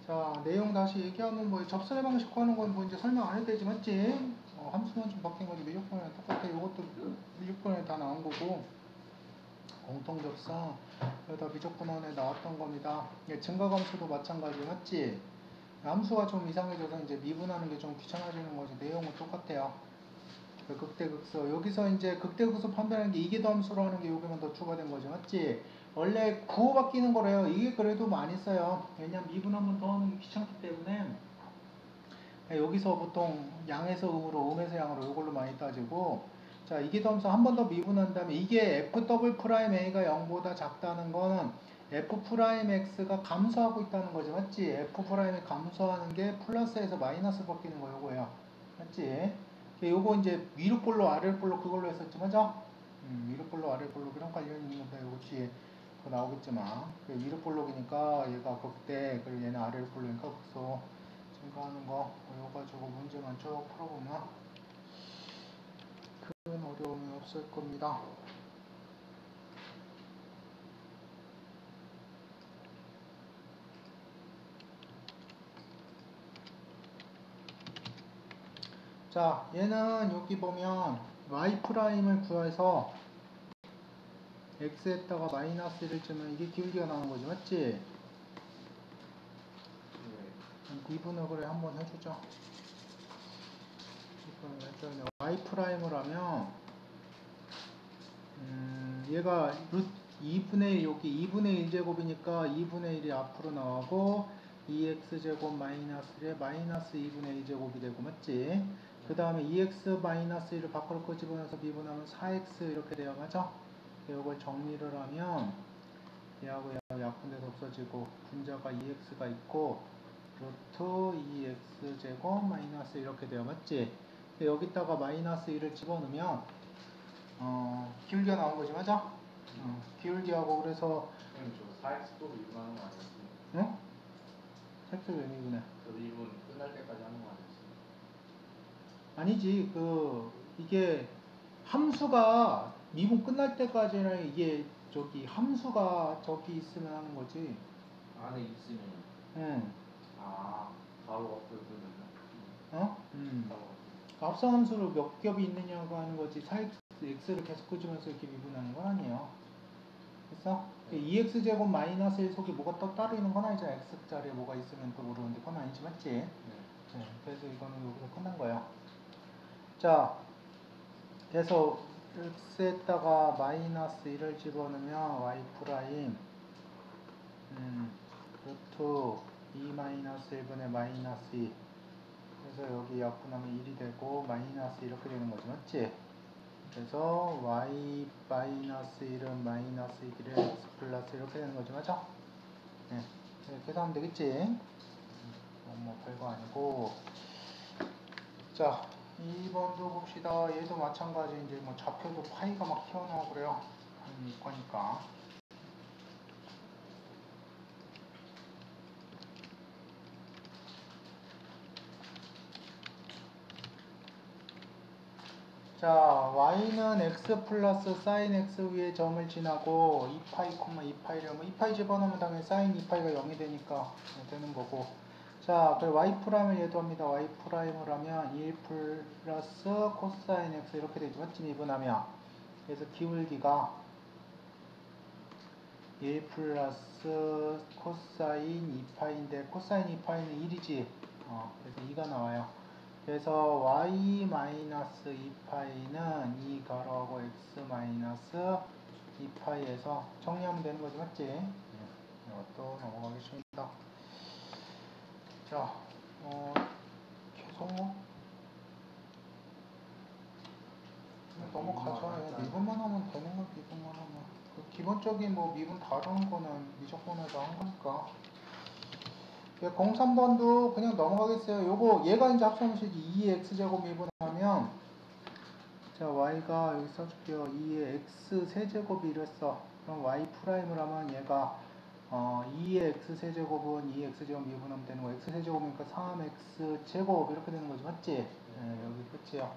자, 내용 다시 얘기하면 뭐 접선의 방식 구하는 건 뭐 이제 설명 안 해도 되지 맞지? 함수만 좀 바뀐 거지 미적분이랑 똑같아. 이것도 미적분에 다 나온 거고 공통접선 여기다 미적분원에 나왔던 겁니다. 증가함수도 마찬가지 맞지? 함수가 좀 이상해져서 이제 미분하는 게 좀 귀찮아지는 거지. 내용은 똑같아요. 극대극소 여기서 이제 극대극소 판별하는 게 이게 더 함수로 하는 게 여기만 더 추가된 거죠 맞지? 원래 구호 바뀌는 거래요. 이게 그래도 많이 써요. 왜냐면 미분 한 번 더 하는 게 귀찮기 때문에 여기서 보통 양에서 음으로 음에서 양으로 이걸로 많이 따지고 자 이게 더 함수 한 번 더 미분한 다음에 이게 f 더블 프라임 a가 0보다 작다는 거는 f 프라임 x가 감소하고 있다는 거죠 맞지? f 프라임이 감소하는 게 플러스에서 마이너스 바뀌는 거 요거예요 맞지? 요거 이제 위로 볼로 아래로 볼로 그걸로 했었지 맞아? 위로 볼로 아래로 볼로 그런 관련 있는 거다 요거 뒤에 더 나오겠지만 위로 볼록이니까 얘가 극대 그리고 얘는 아래로 볼록이니까 극소 증가하는 거 이거 가지고 문제만 쭉 풀어보면 큰 어려움이 없을 겁니다. 자 얘는 여기 보면 y'을 구해서 x에다가 마이너스 1을 주면 이게 기울기가 나오는 거지 맞지? 미분을 그래 한번 해주죠. y'을 하면 얘가 루트 2분의 1 여기 2분의 1제곱이니까 2분의 1이 앞으로 나가고 2x제곱 마이너스 1에 마이너스 2분의 1제곱이 되고 맞지? 그 다음에 2x 마이너스 1을 밖으로 끄집어내서 미분하면 4x 이렇게 돼요 맞아? 이걸 정리를 하면 얘하고 얘하고 약분돼서 없어지고 분자가 2x가 있고 루트 2x제곱 마이너스 이렇게 돼요 맞지? 여기다가 마이너스 1을 집어넣으면 기울기가 나온 거지 맞아? 기울기하고 그래서 저 4x 또 미분하는 거 아니었어요? 응? 색소 왜 미분해? 저 미분 끝날 때까지 하는 거 아니었어요? 아니지 이게 함수가 미분 끝날 때까지는 이게 저기 함수가 저기 있으면 하는 거지. 안에 있으면 응. 바로 앞으로 끄면 앞서 함수로 몇 겹이 있느냐고 하는 거지. 4x를 계속 끄주면서 이렇게 미분하는 건 아니에요. 됐어? 네. 2x제곱 마이너스 1 속에 뭐가 또 따로 있는 건 아니잖아. x자리에 뭐가 있으면 또 모르는데 그건 아니지 맞지? 네. 그래서 이거는 여기서 끝난 거야. 자, 그래서 x에다가 마이너스 1을 집어넣으면 y 프라임 루트 2 마이너스 1분의 마이너스 2 그래서 여기 약분하면 1이 되고 마이너스 이렇게 되는 거죠 맞지? 그래서 y 마이너스 1은 마이너스 2를 x 플러스 이렇게 되는 거죠 맞아? 네. 이렇게 하면 되겠지? 뭐 별거 아니고 자 2번도 봅시다. 얘도 마찬가지 이제 뭐 좌표도 파이가 막 튀어나오고 그래요. 거니까. 자 y는 x 플러스 sin x 위에 점을 지나고 2파이, 2파이라면 2파이 집어넣으면 당연히 sin 2파이가 0이 되니까 되는 거고 자 그리고 y 프라임을 예도합니다. y 프라임을 하면 1 플러스 코사인 x 이렇게 되죠 맞지 미분하면 그래서 기울기가 1 플러스 코사인 2파인데 코사인 2파이는 1이지 그래서 2가 나와요. 그래서 y 마이너스 2파이는 2 가로하고 x 마이너스 2파이에서 정리하면 되는 거지 맞지? 이것도 넘어가겠습니다. 자 계속 넘어가죠. 미분만 하면 되는 거 미분만 하면 기본적인 뭐 미분 다루는 거는 미적분에서 한 거니까 03번도 그냥 넘어가겠어요. 요거 얘가 이제 합성식이 2의 x제곱 미분하면 자 y가 여기 써줄게요. 2의 x 세제곱이 이랬어. 그럼 y 프라임을 하면 얘가 2의 x 세제곱은 2의 x제곱 미분하면 되는 거 x 세제곱이니까 3x 제곱 이렇게 되는 거지 맞지? 여기 끝이야.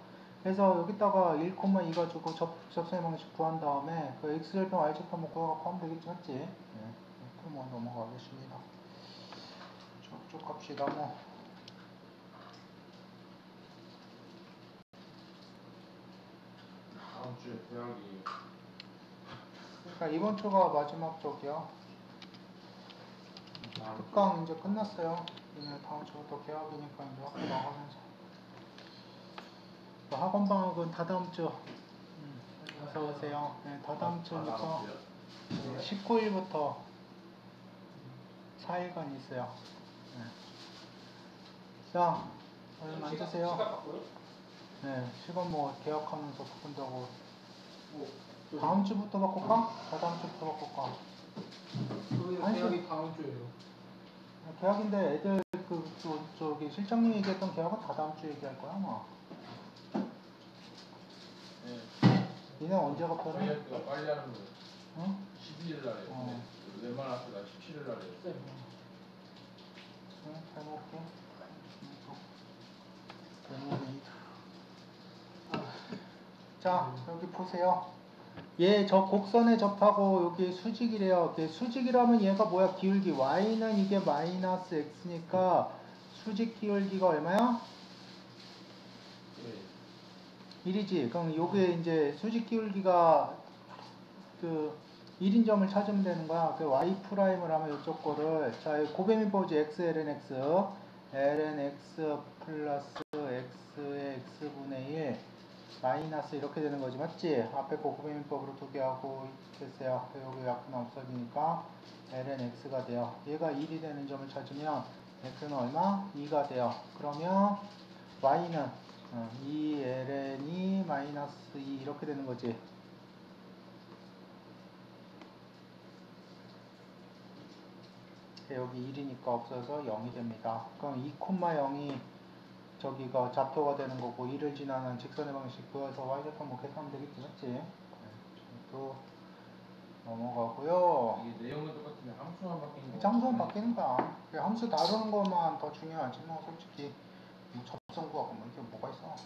그래서 여기다가 1,2 가지고 접선의 방식 구한 다음에 그 x절편 y절편 뭐 구해갖고 하면 되겠지 맞지? 그럼 넘어가겠습니다. 쭉쭉 갑시다 뭐. 다음 주에 대학이 그러니까 이번 주가 마지막 쪽이야. 특강 이제 끝났어요. 이제 다음 주부터 개학이니까 이제 학교 나가면서. 학원 방학은 다다음 주. 어서 오세요. 네, 다다음 주부터 19일부터 4일간 있어요. 네. 자, 얼른 앉으세요. 시간 바꿔요? 네, 시간 뭐 개학하면서 바꾼다고. 뭐, 다음 주부터 바꿀까? 다다음 주부터 바꿀까? 대학이 다음 주에요. 개학인데 애들 저기 실장님이 얘기했던 개학은 다다음 주 얘기할 거야 아마. 네. 니네 언제 저희 갑자기? 학교가 빨리 하는 거예요. 응? 12일 날에. 웬만한 학교가 17일 날에. 응, 잘 먹을게. 자, 여기 보세요. 얘 저 곡선에 접하고 여기 수직이래요. 수직이라면 얘가 뭐야? 기울기. y는 이게 마이너스 x니까 수직 기울기가 얼마야? 네. 1이지. 그럼 요게 이제 수직 기울기가 1인 점을 찾으면 되는 거야. 그 y 프라임을 하면 이쪽 거를 자, 고배민법이지. x ln x ln x 플러스 x의 x분의 1 마이너스 이렇게 되는 거지, 맞지? 앞에 거 고배민법으로 두 개 하고 됐어요. 여기 약분 없어지니까 ln x가 돼요. 얘가 1이 되는 점을 찾으면 x는 얼마? 2가 돼요. 그러면 y는 2 ln이 마이너스 2 이렇게 되는 거지. 여기 1이니까 없어서 0이 됩니다. 그럼 2,0이 저기가 좌표가 되는 거고 1을 지나는 직선의 방식 그어서 y좌표 뭐 계산하면 되겠지, 맞지? 네, 또 넘어가고요. 이게 내용은 똑같은데 함수만 바뀌는 거. 함수만 바뀌는 거야. 함수 다루는 것만 더 중요하지 뭐 솔직히 뭐 접선구하고 뭐 이게 뭐가 있어.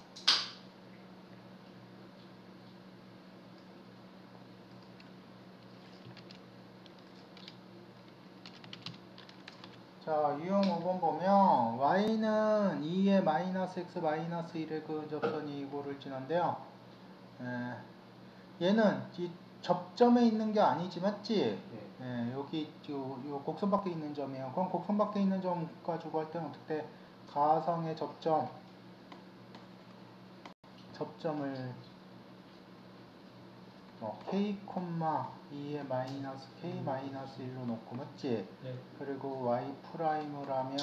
자, 유형 5번 보면 y는 2의 마이너스 x 마이너스 1의 그 접선이 이거를 지난데요. 얘는 이 접점에 있는 게 아니지, 맞지? 네. 여기 요 곡선 밖에 있는 점이에요. 그럼 곡선 밖에 있는 점 가지고 할 때는 어떻게 가상의 접점을 k, 2의 마이너스 k 마이너스 1로 놓고, 맞지? 네. 그리고 y 프라임을 하면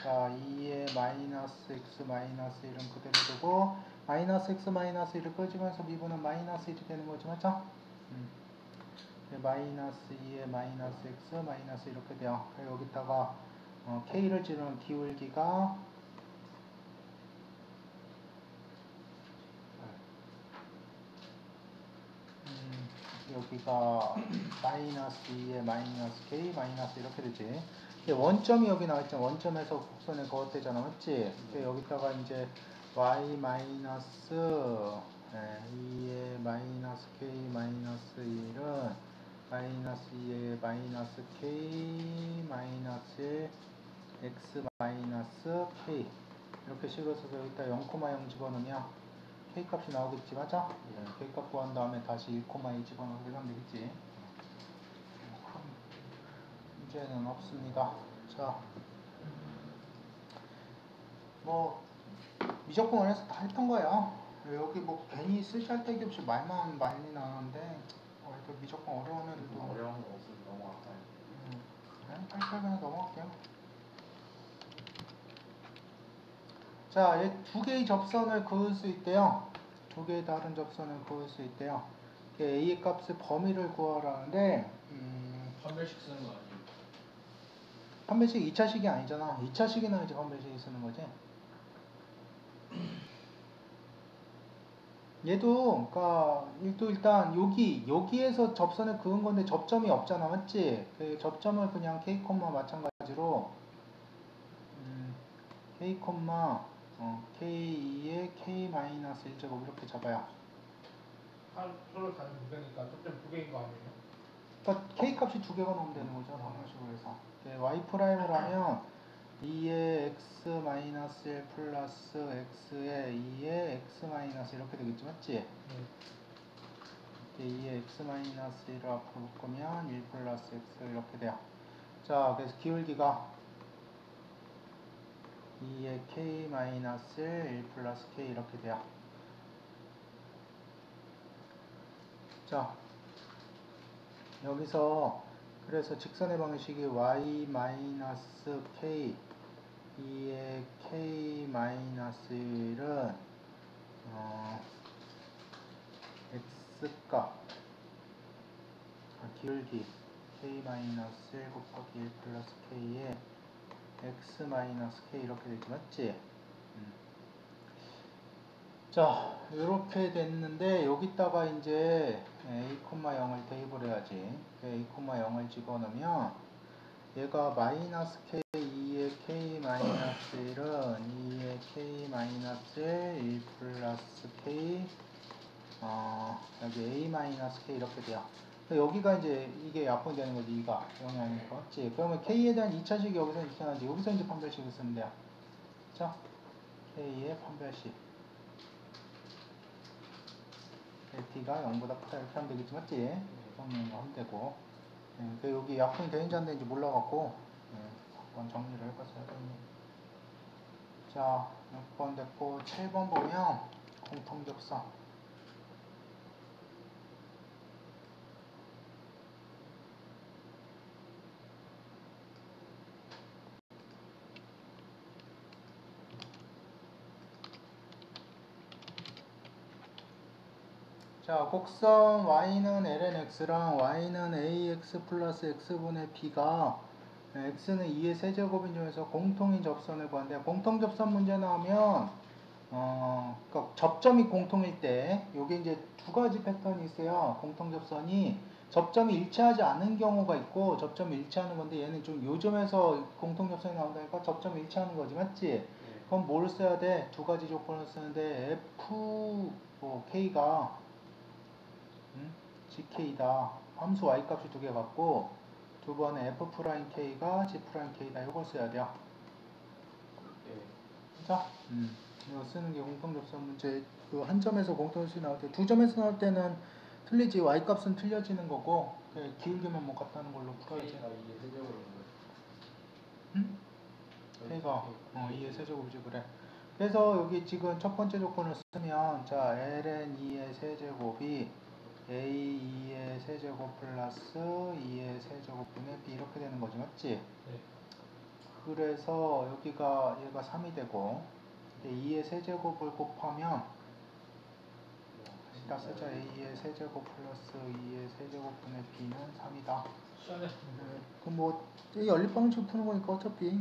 자 2의 마이너스 x 마이너스 1은 그대로 두고 마이너스 x 마이너스 1을 끄집어서 미분은 마이너스 1이 되는 거지, 맞죠? 마이너스 2의 마이너스 x 마이너스 이렇게 돼요. 여기다가 k를 지르는 기울기가 여기가 마이너스 2의 마이너스 k 마이너스 이렇게 되지. 원점이 여기 나와있잖아. 원점에서 곡선에 그었대잖아, 맞지? 여기다가 이제 y 마이너스 2의 마이너스 k 마이너스 1은 마이너스 2의 마이너스 k 마이너스 x 마이너스 k 이렇게 식으로 써서 여기다 0,0 집어넣으면 k 값이 나오겠지, 맞아? k 값 구한 다음에 다시 1,2 집어넣어서 하면 되겠지. 큰 문제는 없습니다. 자, 뭐 미적분원에서 다 했던 거예요. 여기 뭐 괜히 쓰시할 데기 없이 말만 많이 나오는데 그 미적분 어려운 애들도 어려운 거 없어서 넘어갈까요? 빨리빨리 그냥 넘어갈게요. 자, 얘 두 개의 접선을 그을 수 있대요. 두 개의 다른 접선을 그을 수 있대요. A의 값의 범위를 구하라는데 판별식 쓰는 거 아니에요? 판별식 2차식이 아니잖아. 2차식이 나야지 판별식이 쓰는 거지. 얘도 그러니까 일단 여기에서 접선을 그은 건데 접점이 없잖아, 맞지? 그 접점을 그냥 k, 마찬가지로 k, k2의 k-1제곱 이렇게 잡아요. 서로 다른 두 개니까 접점 두 개인 거 아니에요? 그러니까 k 값이 두 개가 나오면 되는 거죠, 방정식으로 해서. y 프라임을 하면 2의 x 마이너스 1 플러스 x에 2의 x 마이너스 이렇게 되겠지 맞지? 2의 x 마이너스 1을 앞으로 바꾸면 1 플러스 x 이렇게 돼요. 자, 그래서 기울기가 2의 k 마이너스 1 플러스 k 이렇게 돼요. 자, 여기서 그래서 직선의 방식이 y 마이너스 k 2의 k 마이너스 1은 x값 기울기 k 마이너스 1 곱하기 1 플러스 k에 x 마이너스 k 이렇게 되지 맞지? 자, 이렇게 됐는데 여기다가 이제 a, 0을 대입을 해야지. a, 0을 집어넣으면 얘가 마이너스 k 2의 k 마이너스 1은 2의 k 마이너스 1 플러스 k 여기 a 마이너스 k 이렇게 돼요. 여기가 이제 이게 약분이 되는 거지. 2가 0이 아니니까 맞지? 그러면 k에 대한 2차식이 여기서 이렇게 나지. 여기서 이제 판별식을 쓰면 돼요. 자, k의 판별식 t가 0보다 크다 이렇게 하면 되겠지 맞지? 정리는 거 하면 되고 여기 약분이 되는지 안 되는지 몰라갖고 한번 정리를 해봤어요. 자, 6번 됐고 7번 보면 공통접선 자, 곡선 y는 lnx랑 y는 ax 플러스 x분의 b가 x는 2의 세제곱인 중에서 공통인 접선을 구하는데 공통접선 문제 나오면 그러니까 접점이 공통일 때 요게 이제 두 가지 패턴이 있어요. 공통접선이 접점이 일치하지 않은 경우가 있고 접점이 일치하는 건데 얘는 좀 요점에서 공통접선이 나온다니까 접점이 일치하는 거지 맞지? 그럼 뭘 써야 돼? 두 가지 조건을 쓰는데 K가 gk다. 함수 y값이 두 개 같고 두 번에 f'k가 g'k다. 이걸 써야 돼요. 자, 이거 쓰는 게 공통접선 문제. 그 한 점에서 공통접선이 나올 때, 두 점에서 나올 때는 틀리지. y값은 틀려지는 거고 기울기만 못 같다는 걸로 풀어야지. 응? k가 2의 세제곱이지 그래. 그래서 여기 지금 첫 번째 조건을 쓰면 자 ln 2의 세제곱이 a 2의 세제곱 플러스 2의 세제곱분의 b 이렇게 되는 거지 맞지? 네. 그래서 여기가 얘가 3이 되고 2의 세제곱을 곱하면 다 쓰자. a의 세제곱 플러스 2의 세제곱분의 b는 3이다. 그럼 뭐 연립방식 푸는 거니까 어차피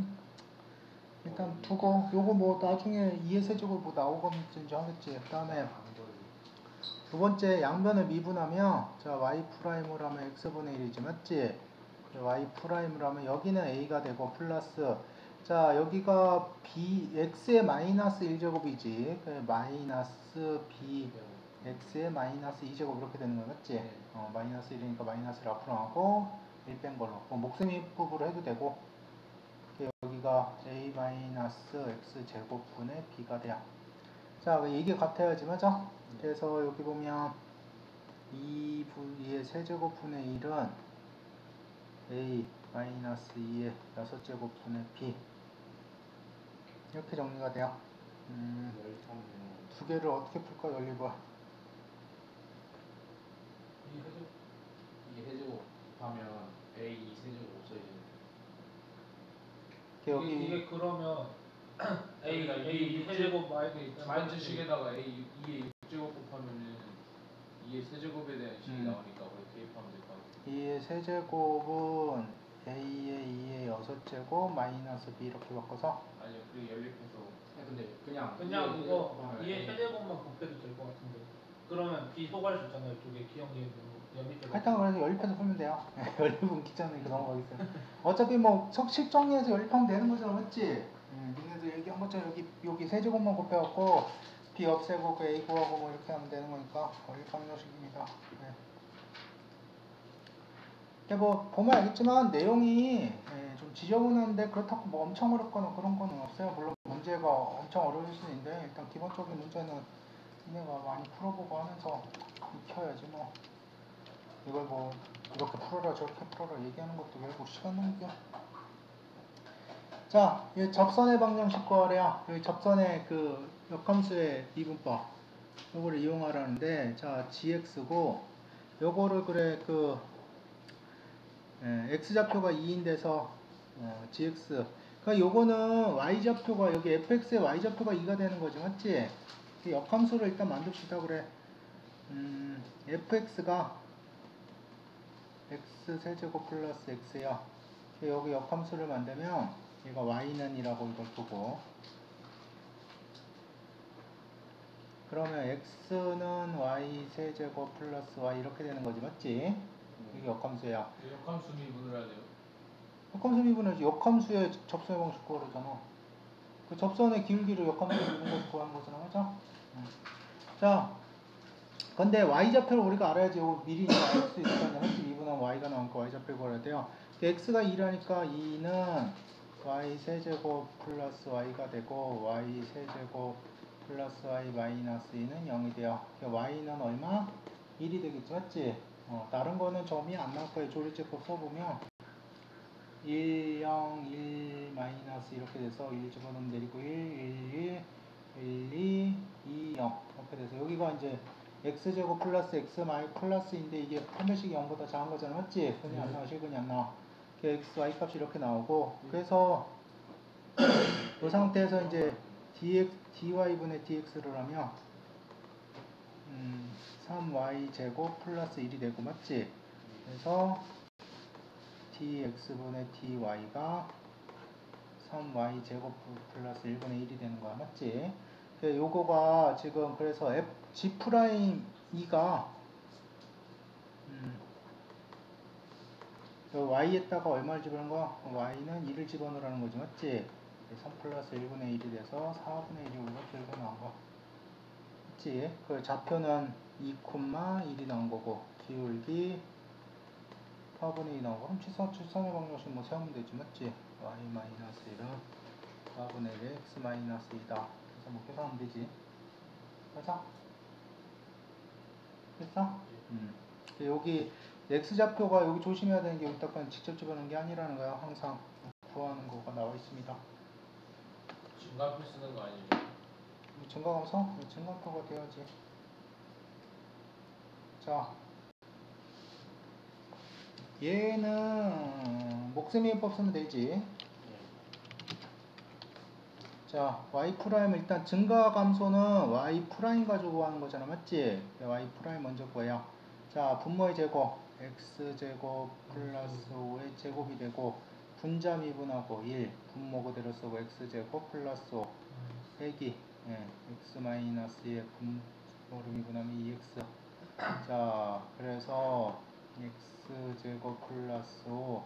일단 두고 요거 뭐 나중에 2의 세제곱 뭐 나오건지 하겠지. 그 다음에 두 번째 양변을 미분하면 자 y 프라임으로 하면 x분의 1이지 맞지? y 프라임으로 하면 여기는 a가 되고 플러스 자 여기가 b x의 마이너스 1제곱이지 마이너스 b x의 마이너스 2제곱 이렇게 되는 거 맞지? 마이너스 1이니까 마이너스를 앞으로 하고 1 뺀 걸로 목수미 부분으로 해도 되고 여기가 a 마이너스 x 제곱분의 b가 돼요. 자 이게 같아야지 맞아? 그래서 여기 보면 2의 세제곱분의 1은 a 마이너스 2의 6제곱분의 b 이렇게 정리가 돼요. 두 개를 어떻게 풀까 연립을? 이 세제곱 하면 a 세제곱 없어지는. 이게 그러면 a 세제곱 마이너스 식에다가 a 2의 6제곱 곱하면은 2의 세제곱에 대한 식이 나오니까 거기 대입하면 될 것 같아요. 2의 세제곱은 a의 2의 6제곱 마이너스 b 이렇게 바꿔서 아니요, 그게 연립해서. 근데 그냥 이거 2의 세제곱만 곱해도 될 것 같은데 그러면 b 소괄 수 있잖아요. 이쪽에 기억이 연립해서 하여튼 그래서 연립해서 풀면 돼요. 연립은 귀찮으니까 넘어가겠어요. 어차피 뭐 석식 정리해서 연립하면 되는 거잖아 맞지? 니네들 얘기한 것처럼 여기 세제곱만 곱해갖고 b 없애고 그 a 구하고 뭐 이렇게 하면 되는 거니까 연립하는 녀석입니다. 네. 뭐 보면 알겠지만 내용이 좀 지저분한데 그렇다고 뭐 엄청 어렵거나 그런 거는 없어요. 물론 문제가 엄청 어려울 수는 있는데 일단 기본적인 문제는 니네가 많이 풀어보고 하면서 익혀야지 뭐. 이걸 뭐 이렇게 풀어라 저렇게 풀어라 얘기하는 것도 결국 시간 낭비야. 자, 이 접선의 방정식과래요. 여기 접선의 그 역함수의 미분법 요거를 이용하라는데, 자 gx고 요거를 그래 그 x좌표가 2인데서 gx, 그러니까 요거는 y좌표가 여기 fx의 y좌표가 2가 되는 거지, 맞지? 그 역함수를 일단 만듭시다. 그래 fx가 x 세제곱 플러스 x야. 여기 역함수를 만들면 얘가 y는 이라고 이걸 두고, 그러면 x는 y 세제곱 플러스 y 이렇게 되는 거지, 맞지? 이게 역함수야. 역함수 미분을 해야 돼요. 역함수 미분은 역함수의 접선의 방식 구하려잖아. 그 접선의 기울기를 역함수 미분해서 구하는 거잖아, 맞아? 자, 근데 y좌표를 우리가 알아야지. 이거 미리니까 x 있으니까 x 미분하면 y가 나오니까 y좌표를 구해야 돼요. x가 2라니까 2는 y 세제곱 플러스 y가 되고, y 세제곱 플러스 y 마이너스 2는 0이 돼요. y는 얼마? 1이 되겠지, 맞지? 다른 거는 점이 안 나올 거예요. 조리제법 써보면 1, 0, 1, 마이너스 이렇게 돼서 1 집어넣으면 내리고 1, 1, 1, 2, 2, 0 이렇게 돼서 여기가 이제 x제곱 플러스 x 마이 플러스인데 이게 판별식이 0보다 작은 거잖아, 맞지? 근이 안 나와, 실근이 안 나와. x, y 값이 이렇게 나오고, 그래서 이 상태에서 이제 dy분의 dx를 하면 3y 제곱 플러스 1이 되고, 맞지? 그래서 dx분의 dy가 3y 제곱 플러스 1분의 1이 되는 거야, 맞지? 요거가 지금 그래서 g'2가 y에다가 얼마를 집어넣은 거야? y는 2를 집어넣으라는 거지, 맞지? 3 플러스 1분의 1이 돼서 4분의 1이 우리가 길게 나온 거야, 맞지? 그 좌표는 2,1이 나온 거고, 기울기 4분의 2 나온 거. 그럼 추산의 방정식 뭐 세우면 되지, 맞지? y 마이너스 1은 4분의 1 x 마이너스 2다. 그래서 뭐 계산하면 되지, 맞아? 됐어? 여기 x좌표가 여기 조심해야 되는 게 여기다가 직접 집어넣는 게 아니라는 거야. 항상 구하는 거가 나와 있습니다. 증가표 쓰는 거 아니에요? 증가함수? 증가표가 돼야지. 자, 얘는 목세미법 쓰면 되지. 자, y 프라임 일단 증가감소는 y 프라임 가지고 하는 거잖아, 맞지? y 프라임 먼저 구해요. 자, 분모의 제곱 x 제곱 플러스 5의 제곱이 되고, 분자 미분하고 1 분모 그대로 쓰고 x 제곱 플러스 5 빼기 x 마이너스 2의 분모를 미분하면 2x. 자, 그래서 x 제곱 플러스 5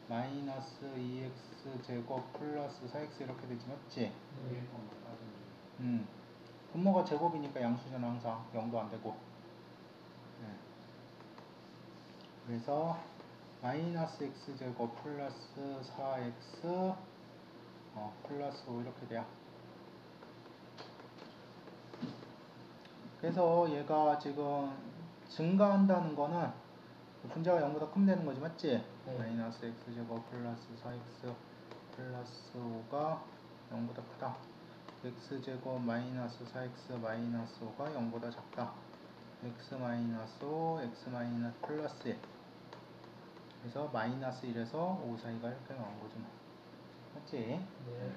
마이너스 2x 제곱 플러스 4x 이렇게 되지, 맞지? 분모가 제곱이니까 양수잖아, 항상 0도 안 되고. 그래서 마이너스 x 제곱 플러스 4x 플러스 5 이렇게 돼요. 그래서 얘가 지금 증가한다는 거는 분자가 0보다 크면 되는 거지, 맞지? 네. 마이너스 x 제곱 플러스 4x 플러스 5가 0보다 크다. x 제곱 마이너스 4x 마이너스 5가 0보다 작다. x 마이너스 5 x 마이너스 플러스 1. 그래서 마이너스 1에서 5 사이가 이렇게 나온 거죠, 맞지? 네.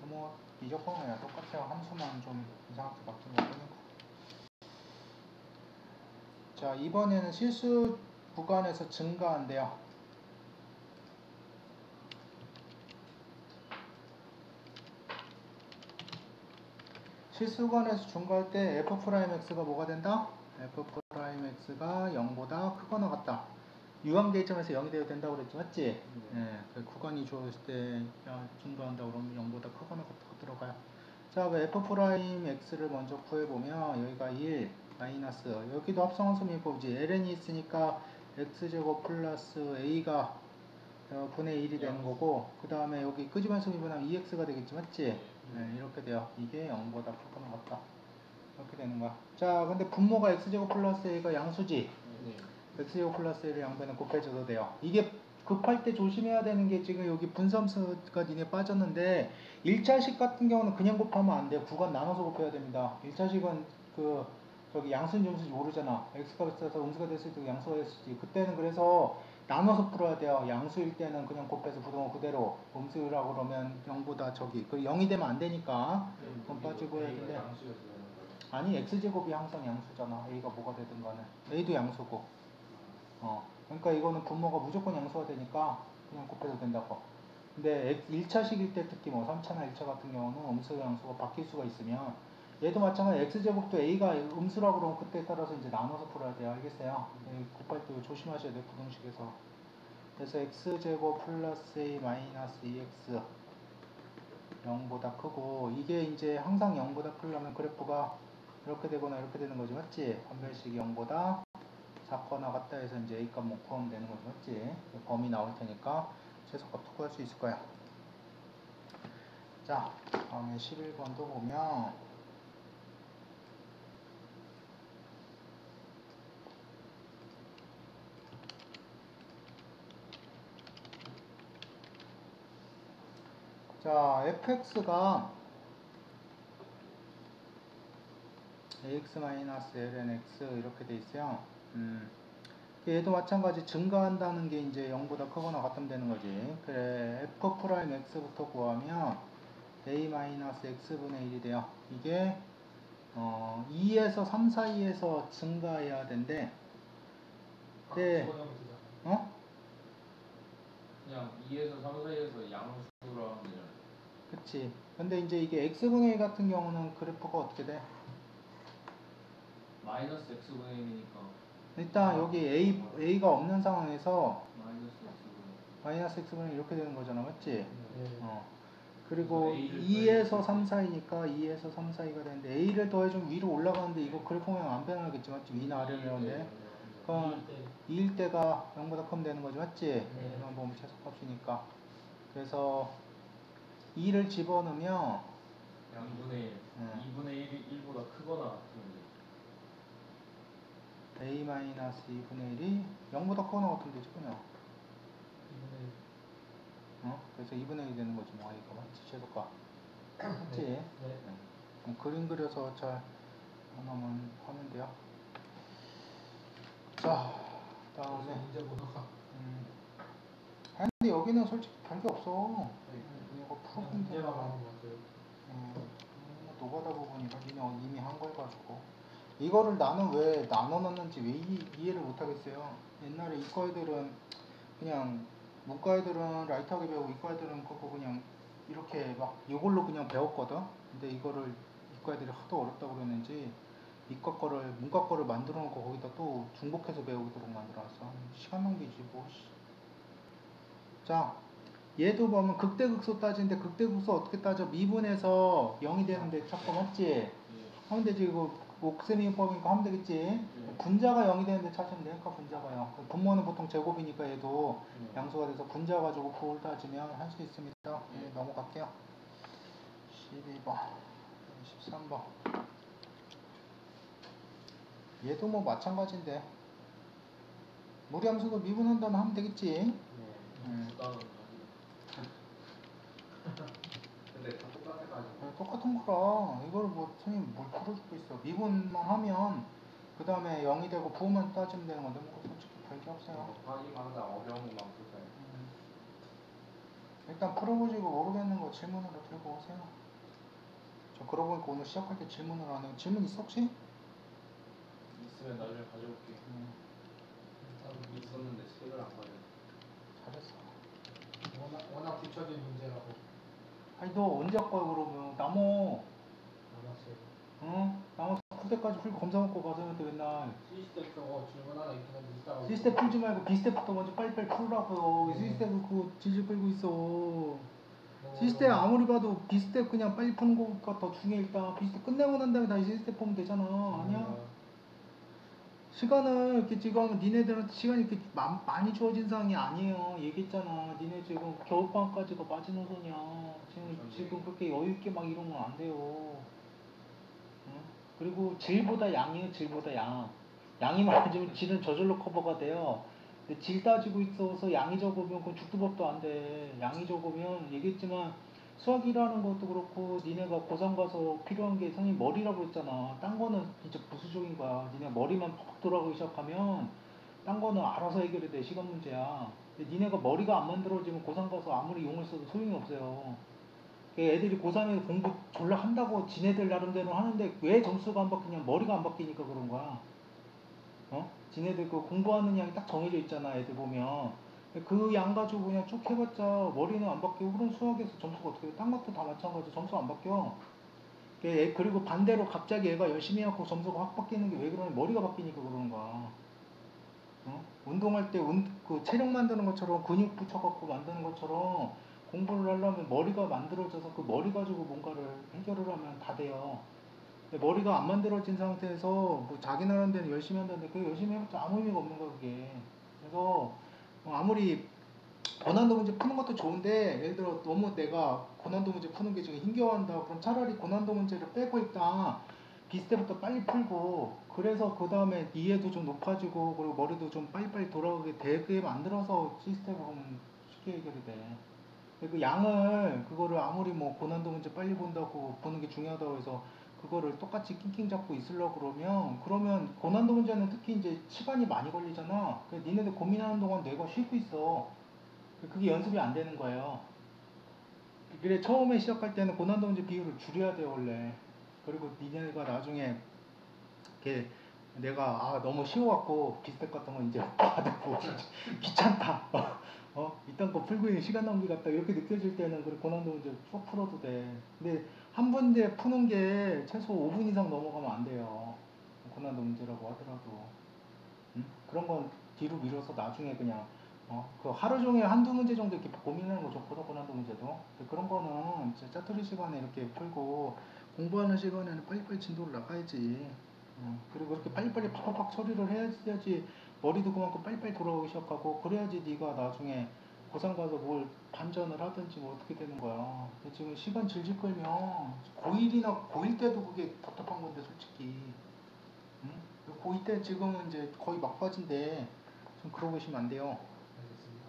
뭐 미적분이야 똑같아요. 함수만 좀 이상하게 바뀐 거 뿐이고. 자, 이번에는 실수 구간에서 증가한대요. 실수 구간에서 증가할 때 f'x가 뭐가 된다? f'x가 0보다 크거나 같다. 유한계점에서 0이 되어야 된다고 그랬지, 맞지? 그 구간이 주어졌을 때 증가한다고 그러면 0보다 크거나 같다고 들어가요. 자, 그 f'x를 먼저 구해보면 여기가 1 마이너스, 여기도 합성함수 미분법이지. ln이 있으니까 x제곱 플러스 a가 분의 1이 되는 거고, 그 다음에 여기 끄집어서 미분하면 2x가 되겠지, 맞지? 네, 이렇게 돼요. 이게 0보다 크거나 같다. 이렇게 되는 거야. 자, 근데 분모가 x제곱 플러스 a가 양수지? 네. x제곱 플러스 a를 양변에 곱해줘도 돼요. 이게 급할 때 조심해야 되는 게 지금 여기 분수함수가 니네 빠졌는데 1차식 같은 경우는 그냥 곱하면 안 돼요. 구간 나눠서 곱해야 됩니다. 1차식은 그 저기 양수인지 음수인지 모르잖아. x가 있어서 음수가 됐을 때 양수가 됐을 때 그때는 그래서 나눠서 풀어야 돼요. 양수일 때는 그냥 곱해서 부동호 그대로, 음수라고 그러면 0보다 저기 그 0이 되면 안 되니까 그건 빠지고 해야 되는데, 아니 x제곱이 항상 양수잖아. a가 뭐가 되든 간에 a도 양수고. 그러니까 이거는 분모가 무조건 양수가 되니까 그냥 곱해도 된다고. 근데 1차식일 때 특히 뭐 3차나 1차 같은 경우는 음수 양수가 바뀔 수가 있으면 얘도 마찬가지 x제곱도 a가 음수라고 그러면 그때에 따라서 이제 나눠서 풀어야 돼요. 알겠어요? 곱할 때 조심하셔야 돼요. 부등식에서. 그래서 x제곱 플러스 a 마이너스 2x 0보다 크고, 이게 이제 항상 0보다 크려면 그래프가 이렇게 되거나 이렇게 되는 거지, 맞지? 판별식이 0보다 작거나 같다 해서 이제 a 값 못 구하면 되는 거지, 맞지? 범위 나올 테니까 최소값 구할 수 있을 거야. 자, 다음에 11번도 보면 자, fx가 ax-ln x 이렇게 돼 있어요. 얘도 마찬가지 증가한다는 게 이제 0보다 크거나 같으면 되는 거지. 그래, f'x부터 구하면 a-x분의 1이 돼요. 이게 2에서 3 사이에서 증가해야 된대. 네. 그냥 2에서 3 사이에서 양수로 하면 되잖아요. 그치. 근데 이제 이게 x분의 1 같은 경우는 그래프가 어떻게 돼? 마이너스 x분의 1이니까 일단 여기 a가 없는 상황에서 마이너스 x분의 마이너스 x분의 1 이렇게 되는 거잖아, 맞지? 네. 그리고 그래서 A를 2에서 3 사이니까 2에서 3 사이가 되는데 a를 더해주면 위로 올라가는데 이거 그래프 모양 안 변하겠지, 맞지? 위나 아래로 나오는데 그럼 2일 때가 0보다 크면 되는 거지, 맞지? 이런 보면 최소값이니까. 그래서 2를 집어넣으면 2분의 1 2분의 1이 1보다 크거나 같으면 a-2분의 1이 0보다 크거나 같으면 되지, 그냥. 그래서 2분의 1이 되는 거지, 뭐, 이거 맞지? 최소값. 맞지? 네. 그럼 그림 그려서 잘 하나만 하면 돼요. 자, 다음에. 문제 번호가 아니, 근데 여기는 솔직히 별게 없어. 이거 풀어보면 문제가 되나. 많은 것 같아요. 노가다 부분이라 이미 한 걸 가지고. 이거를 나는 왜 나눠 놨는지 왜 이해를 못 하겠어요. 옛날에 이과 애들은 그냥 문과 애들은 라이트하게 배우고 이과 애들은 그거 그냥 이렇게 막 이걸로 그냥 배웠거든. 근데 이거를 이과 애들이 하도 어렵다고 그랬는지 이과 거를 문과 거를 만들어 놓고 거기다 또 중복해서 배우도록 만들어놨어. 시간 낭비지 뭐. 자, 얘도 보면 극대극소 따지는데 극대극소 어떻게 따져? 미분에서 0이 되는데 자꾸 맞지? 하면 되지. 이거 옥셈이법이니까 하면 되겠지. 분자가 0이 되는데 찾으면 되니까 분자가 0. 분모는 보통 제곱이니까 얘도 양수가 돼서 분자 가지고 부호를 따지면 할 수 있습니다. 넘어갈게요. 12번 13번 얘도 뭐 마찬가지인데 무리함수도 미분한다면 하면 되겠지. 근데 다 똑같아가지고. 똑같은 거라 이걸 뭐 선생님 뭘 풀어주고 있어. 미분만 하면 그 다음에 0이 되고 부호만 따지면 되는 건데 뭐 솔직히 별게 없어요. 곱하기가 항상 어려운 것만 풀어요. 일단 풀어보시고 모르겠는 거 질문으로 들고 오세요. 저 그러고 보니까 오늘 시작할 때 질문을 안 해요. 질문 있어 혹시? 있으면 나중에 가져올게. 있었는데 책을 안 가져. 잘했어. 워낙 뒤처진 문제라고. 아니 너 언제 할 거야 그러면. 나무 알았어요. 나무 풀때까지 풀고 검사 먹고 가자는데 맨날 C스텝 저거 질문 하나 있긴 한데 이따가. C스텝 풀지 말고 B스텝부터 먼저 빨리빨리 풀으라고요. C스텝을 그거 질질 끌고 있어. C스텝 아무리 봐도 B스텝 그냥 빨리 푸는 거가 더 중요해. 일단 B스텝 끝내고 난 다음에 다시 C스텝 보면 되잖아. 아니야? 시간을 이렇게 지금 니네들한테 시간이 이렇게 많이 주어진 상황이 아니에요. 얘기했잖아. 니네 지금 겨울방학까지가 마지노선이야. 지금 그렇게 여유있게 막 이러면 안 돼요. 응? 그리고 질보다 양이에요. 질보다 양. 양이 많아지면 질은 저절로 커버가 돼요. 근데 질 따지고 있어서 양이 적으면 그건 죽도 밥도 안 돼. 양이 적으면 얘기했지만 수학이라는 것도 그렇고 니네가 고3 가서 필요한 게 선생님 머리라고 했잖아. 딴 거는 진짜 부수적인 거야. 니네 머리만 팍 돌아가기 시작하면 딴 거는 알아서 해결이 돼. 시간 문제야. 근데 니네가 머리가 안 만들어지면 고3 가서 아무리 용을 써도 소용이 없어요. 애들이 고3에서 공부 졸라 한다고 지네들 나름대로 하는데 왜 점수가 안 바뀌냐? 머리가 안 바뀌니까 그런 거야. 지네들 그 공부하는 양이 딱 정해져 있잖아. 애들 보면. 그 양 가지고 그냥 쭉 해봤자 머리는 안 바뀌고 그럼 수학에서 점수가 어떻게 돼? 딴 것도 다 마찬가지. 점수 안 바뀌어. 그리고 반대로 갑자기 얘가 열심히 해갖고 점수가 확 바뀌는 게 왜 그러냐? 머리가 바뀌니까 그러는 거야. 운동할 때 그 체력 만드는 것처럼 근육 붙여갖고 만드는 것처럼 공부를 하려면 머리가 만들어져서 그 머리 가지고 뭔가를 해결을 하면 다 돼요. 근데 머리가 안 만들어진 상태에서 뭐 자기 나름대로 열심히 한다는데 그 열심히 해봤자 아무 의미가 없는 거야 그게. 그래서 아무리 고난도 문제 푸는 것도 좋은데 예를 들어 너무 내가 고난도 문제 푸는 게 지금 힘겨워한다 그럼 차라리 고난도 문제를 빼고 일단 비슷해부터 빨리 풀고 그래서 그 다음에 이해도 좀 높아지고 그리고 머리도 좀 빨리빨리 돌아가게 되게 만들어서 시스템을 보면 쉽게 해결이 돼. 그 양을 그거를 아무리 뭐 고난도 문제 빨리 본다고 보는 게 중요하다고 해서 그거를 똑같이 낑낑 잡고 있으려고 그러면 고난도 문제는 특히 이제 시간이 많이 걸리잖아. 니네들 고민하는 동안 뇌가 쉬고 있어. 그게 연습이 안 되는 거예요. 그래 처음에 시작할 때는 고난도 문제 비율을 줄여야 돼요 원래. 그리고 니네가 나중에 이렇게 내가 너무 쉬워갖고 비슷할 것 같은 건 이제 받고 귀찮다. 이딴 거 풀고 있는 시간 낭비 같다 이렇게 느껴질 때는 그래 고난도 문제 쭉 풀어도 돼. 근데 한 문제 푸는 게 최소 5분 이상 넘어가면 안 돼요. 고난도 문제라고 하더라도. 그런 건 뒤로 미뤄서 나중에 그냥 그 하루 종일 한두 문제 정도 이렇게 고민하는 거 좋거든 고난도 문제도. 그런 거는 짜투리 시간에 이렇게 풀고 공부하는 시간에는 빨리빨리 진도를 나가야지. 그리고 그렇게 빨리빨리 팍팍 처리를 해야지 머리도 그만큼 빨리빨리 돌아오기 시작하고 그래야지 네가 나중에 고3 가서 뭘 반전을 하든지 뭐 어떻게 되는 거야. 지금 시간 질질 끌면 고1이나 고1 때도 그게 답답한 건데 솔직히. 고2 때 지금은 이제 거의 막바지인데 좀 그러고 계시면 안 돼요. 알겠습니다.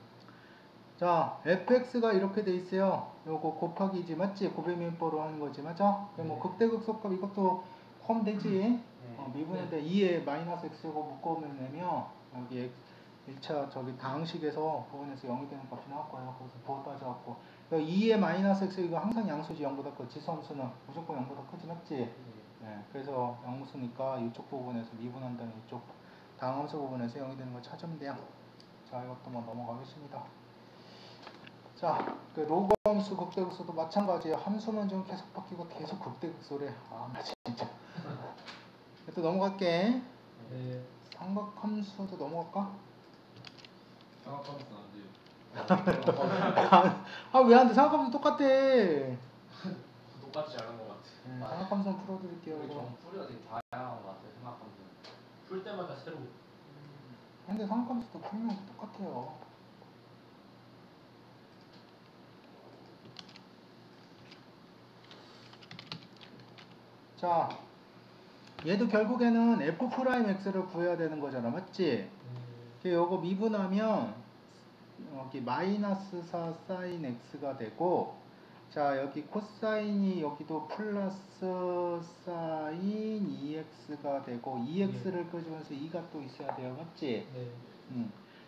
자, fx가 이렇게 돼 있어요. 요거 곱하기지 맞지? 고배민법으로 하는 거지 맞아? 뭐 극대극소값 이것도 포함되지? 미분인데 2에 마이너스 x고 묶어내면 여기 1차 저기 다항식에서 부분에서 0이 되는 값이 나올 거예요. 거기서 부호 따져갖고 2에 마이너스 x 이거 항상 양수지 0보다 크 지수함수는 무조건 0보다 크지 맞지? 네, 그래서 양수니까 이쪽 부분에서 미분한다는 이쪽 다항함수 부분에서 0이 되는 걸 찾으면 돼요. 자, 이것도 뭐 넘어가겠습니다. 자, 그 로그함수, 극대극소도 마찬가지예요. 함수만 좀 계속 바뀌고 계속 극대극소래. 나 진짜. 또 넘어갈게. 네. 삼각함수도 넘어갈까? 삼각함수는 안 돼요. 왜 안 돼? 삼각함수 똑같아. 똑같지 않은 것 같아. 삼각함수는 풀어드릴게요. 우리 이거. 정풀이가 되게 다양한 것 같아요. 생각하면. 풀 때마다 새로. 근데 삼각함수도 풀면 똑같아요. 자, 얘도 결국에는 f'x를 구해야 되는 거잖아. 맞지? 요거 미분하면 여기 마이너스 4 사인 x가 되고 자 여기 코사인이 여기도 플러스 사인 2x가 되고 2x를 끄집어서 2가 또 있어야 돼요. 맞지? 네.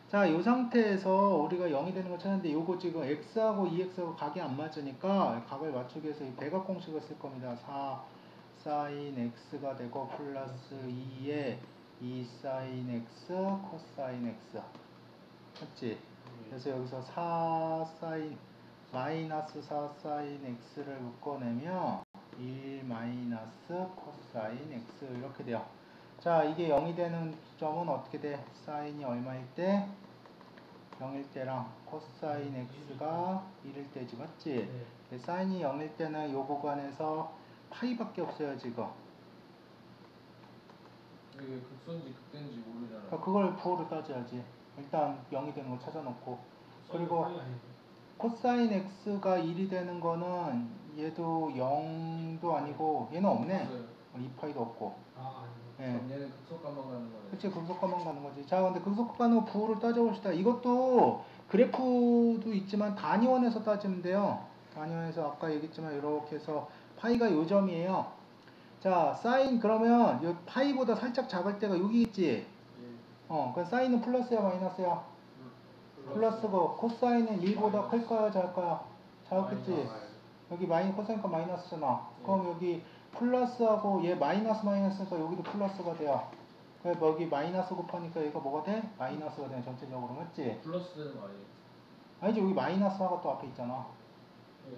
자, 이 상태에서 우리가 0이 되는 걸 찾는데 요거 지금 x하고 2x하고 각이 안 맞으니까 각을 맞추기 위해서 이 대각 공식을 쓸 겁니다. 4 사인 x가 되고 플러스 2에 2 사인 x 코사인 x 맞지? 그래서 여기서 4 사인 마이너스 4 사인 x를 묶어내면 1 마이너스 코사인 x 이렇게 돼요. 자, 이게 0이 되는 점은 어떻게 돼? 사인이 얼마일 때? 0일 때랑 코사인 x가 1일 때지 맞지? 네. 사인이 0일 때는 요 구간에서 파이밖에 없어요 지금. 이게 극소인지 극대인지 모르잖아. 그러니까 그걸 부호로 따져야지. 일단 0이 되는 거 찾아놓고. 그리고 파이 아니에요. 코사인 x가 1이 되는 거는 얘도 0도 아니고 얘는 없네. 없어요. 2파이도 없고. 아 아니에요. 예. 그럼 얘는 극소값만 가는 거네. 그치, 극소값만 가는 거지. 자, 근데 극소값 가는 거 부호를 따져봅시다. 이것도 그래프도 있지만 단위원에서 따지면 돼요. 단위원에서 아까 얘기했지만 이렇게 해서 파이가 요점이에요. 자, 사인 그러면 요 파이보다 살짝 작을 때가 여기 있지. 예. 그 사인은 플러스야 마이너스야? 플러스고 코사인은 1보다 클까요 작을까요? 작겠지. 여기 코사인값 마이너스잖아. 그럼 여기 플러스하고 얘 마이너스니까 여기도 플러스가 돼요. 그래서 여기 마이너스 곱하니까 얘가 뭐가 돼? 마이너스가 돼 전체적으로. 맞지? 플러스는 아니에요. 아니지, 여기 마이너스가 또 앞에 있잖아. 예.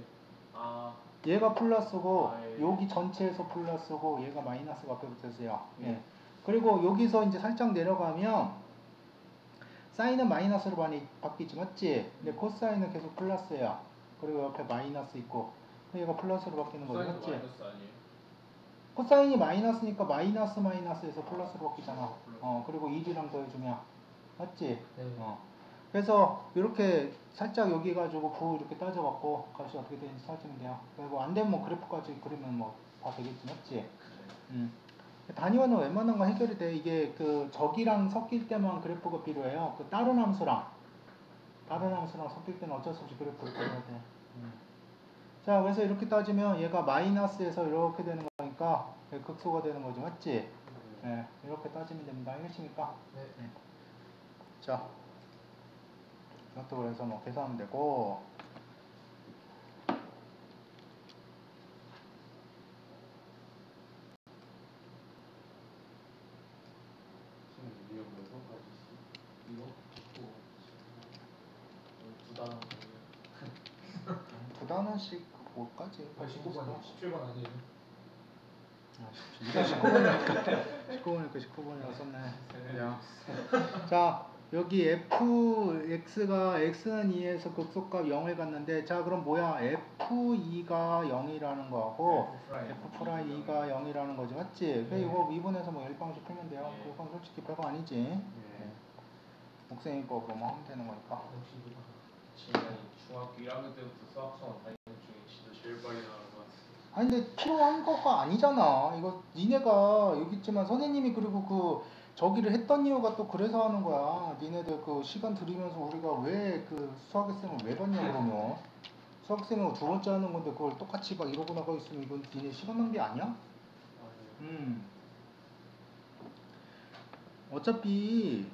아. 얘가 플러스고 예. 여기 전체에서 플러스고 얘가 마이너스가 앞에 붙었어요. 예. 예. 그리고 여기서 이제 살짝 내려가면 사인은 마이너스로 많이 바뀌지, 맞지? 근데 코사인은 계속 플러스야. 그리고 옆에 마이너스 있고 얘가 플러스로 바뀌는 거지, 사인도 맞지? 마이너스 아니에요? 코사인이 마이너스니까 마이너스에서 플러스로 바뀌잖아. 플러스. 그리고 1이랑 더해주면, 맞지? 네. 그래서 이렇게 살짝 여기 가지고 부호 이렇게 따져갖고 값이 어떻게 되는지 찾으면 돼요. 그리고 안 되면 뭐 그래프까지 그리면 뭐 다 되겠지, 맞지? 단위원은 웬만한 건 해결이 돼. 이게 그 적이랑 섞일 때만 그래프가 필요해요. 그 다른 함수랑 섞일 때는 어쩔 수 없이 그래프를 그려야 돼. 자, 그래서 이렇게 따지면 얘가 마이너스에서 이렇게 되는 거니까 극소가 되는 거지, 맞지? 네, 이렇게 따지면 됩니다. 알겠습니까? 네. 자, 이것도 그래서 뭐 계산하면 되고. 지금 몇 번까지 있어? 이거? 두 단원 두 단원씩 뭐까지? 19번, 17번 아니에요? 이거 19번이니까 19번이라고 썼네. 자, 여기 fx가 x는 2에서 극소값 0을 갔는데, 자, 그럼 뭐야? f2가 0이라는 거하고 f'2가 0이라는 거지, 맞지? 그래, 이거 미분해서 뭐 10방씩 풀면 돼요. 그건 솔직히 별거 아니지. 네. 목생이 거 그럼 하면 되는 거니까. 역시 이거. 지금 중학교 1학년 때부터 수학처럼 다니는 중에 진짜 제일 빨리 나가는 것 같아. 아니 근데 필요한 거가 아니잖아. 이거 니네가 여기 있지만 선생님이 그리고 그 저기를 했던 이유가 또 그래서 하는 거야. 니네들 그 시간 들이면서 우리가 왜 그 수학학생을 왜 봤냐 그러면. 수학생은 두 번째 하는 건데 그걸 똑같이 막 이러고 나가 있으면 이건 니네 시간 낭비 아니야? 어차피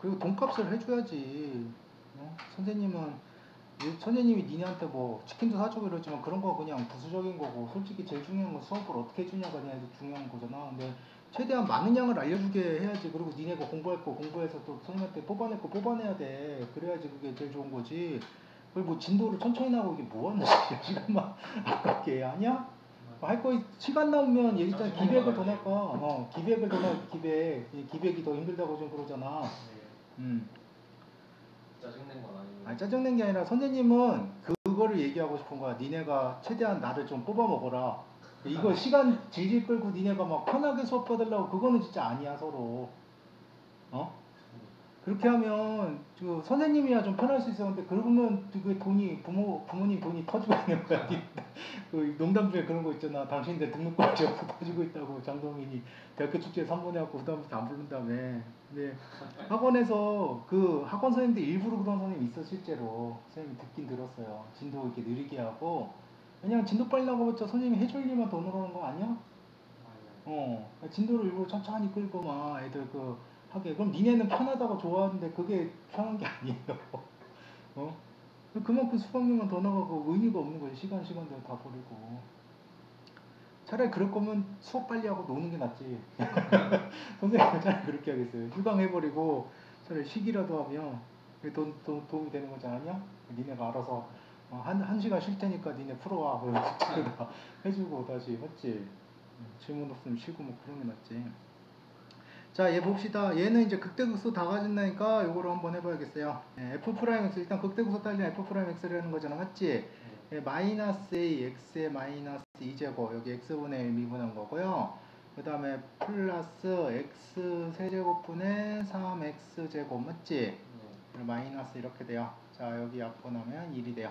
그리고 돈값을 해줘야지. 선생님이 니네한테 뭐 치킨도 사주고 이러지만 그런 거 그냥 부수적인 거고, 솔직히 제일 중요한 건 수업을 어떻게 해주냐가 니네한테 중요한 거잖아. 근데 최대한 많은 양을 알려주게 해야지. 그리고 니네가 공부할 거 공부해서 또 선생님한테 뽑아낼 거 뽑아내야 돼. 그래야지 그게 제일 좋은 거지. 그리고 뭐 진도를 천천히 나고 이게 뭐하는 짓이야. 시간만 아깝게 아니야? 할 거 시간 나오면 얘기했잖아. 기백을 더 낼까. 기백을 더 낼 기백이 더 힘들다고 좀 그러잖아. 짜증낸 건 아니고. 아니, 짜증낸 게 아니라 선생님은 그거를 얘기하고 싶은 거야. 니네가 최대한 나를 좀 뽑아 먹어라. 이거 시간 질질 끌고 니네가 막 편하게 수업 받으려고, 그거는 진짜 아니야 서로. 그렇게 하면 그 선생님이야 좀 편할 수 있어. 근데 그러면 그 돈이 부모님 돈이 터지고 있는 거야. 그 농담 중에 그런 거 있잖아. 당신들 등록금이 없어 터지고 있다고. 장동민이 대학교 축제 3번 해갖고 그다음부터 안 부른다며. 근데 학원에서 그 학원 선생님들 일부러 그런 선생님 있어. 실제로 선생님이 듣긴 들었어요. 진도 이렇게 느리게 하고, 그냥 진도 빨리 나가봤자 선생님이 해줄 일만 더 늘어나는 거 아니야? 진도를 일부러 천천히 끌고 막 애들 하게. 그럼 니네는 편하다고 좋아하는데 그게 편한 게 아니에요. 그만큼 수강료만 더 나가고 의미가 없는 거지. 시간대로 다 버리고. 차라리 그럴 거면 수업 빨리 하고 노는 게 낫지. 선생님은 차라리 그렇게 하겠어요. 휴강해버리고 차라리 쉬기라도 하면 도움이 되는 거지 않냐? 니네가 알아서 한 시간 쉴 테니까 니네 풀어와. 그러고 해주고 다시, 맞지? 질문 없으면 쉬고 뭐 그런 게 낫지. 자, 얘 봅시다. 얘는 이제 극대극소 다 가진다니까 요거를 한번 해봐야겠어요. f'(x) 일단 극대극소 따지면 f'(x라는 거잖아, 맞지? 마이너스 a x의 마이너스 2제곱, 여기 x분의 1 미분한 거고요. 그 다음에 플러스 x 세제곱분의 3x 제곱 맞지? 네. 그리고 마이너스 이렇게 돼요. 자 여기 약분 하면 1이 돼요.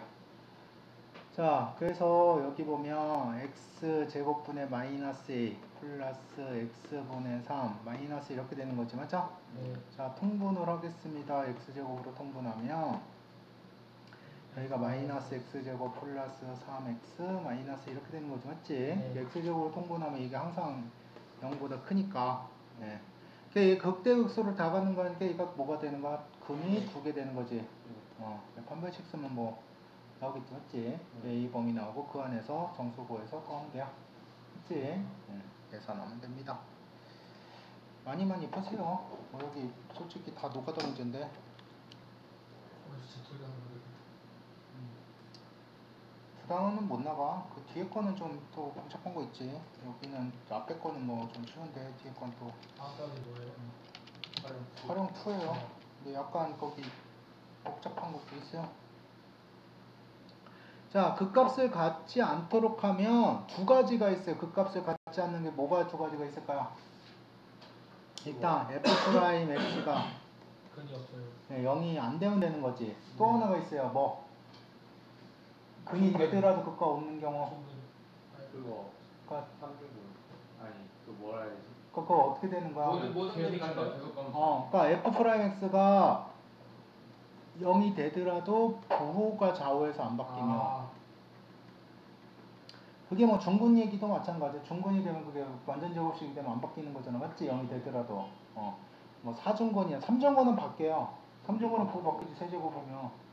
자 그래서 여기 보면 x 제곱분의 마이너스 2 플러스 x분의 3 마이너스 이렇게 되는 거지 맞죠? 네. 자 통분을 하겠습니다. x제곱으로 통분하면 여기가 마이너스 x제곱 플러스 3x 마이너스 이렇게 되는 거지 맞지? 네. x제곱으로 통분하면 이게 항상 0보다 크니까 네. 그러니까 극대극소를 다 갖는 거니까 얘가 뭐가 되는 거야? 근이 2개 되는 거지. 판별식 쓰면 뭐 나오겠지 맞지? A 범위 나오고 그 안에서 정수 구해서 더하면 돼요. 그치? 계산하면 됩니다. 많이 푸세요. 뭐 여기 솔직히 다 노가다 문제인데 진짜 둘다 모르겠다. 부당은 못 나가. 그 뒤에 거는 좀 또 복잡한 거 있지. 여기는 앞에 거는 뭐 좀 쉬운데 뒤에 건 또 방학이 뭐예요? 활용 2예요. 근데 약간 거기 복잡한 것도 있어요. 자, 극값을 갖지 않도록 하면 두 가지가 있어요. 극값을 갖지 않는 게 뭐가 두 가지가 있을까요? 일단 f'x가 근이 없어요. 0이 안 되면 되는 거지. 또 하나가 있어요. 뭐? 근이 되더라도 극과 없는 경우. 그거 그러니까 3중분 아니 그 뭐라 해야 되지? 그거 어떻게 되는 거야? 모든 계속 간다. 간다. 계속 가면 그러니까 f'x가 0이 되더라도 부호가 좌우에서 안 바뀌면 그게 뭐 중근 얘기도 마찬가지야. 중근이 되면 그게 완전 제곱식이 되면 안 바뀌는 거잖아. 맞지? 0이 되더라도. 뭐 4중근이야. 3중근은 바뀌어요. 3중근은 부호 바뀌지. 세제곱이면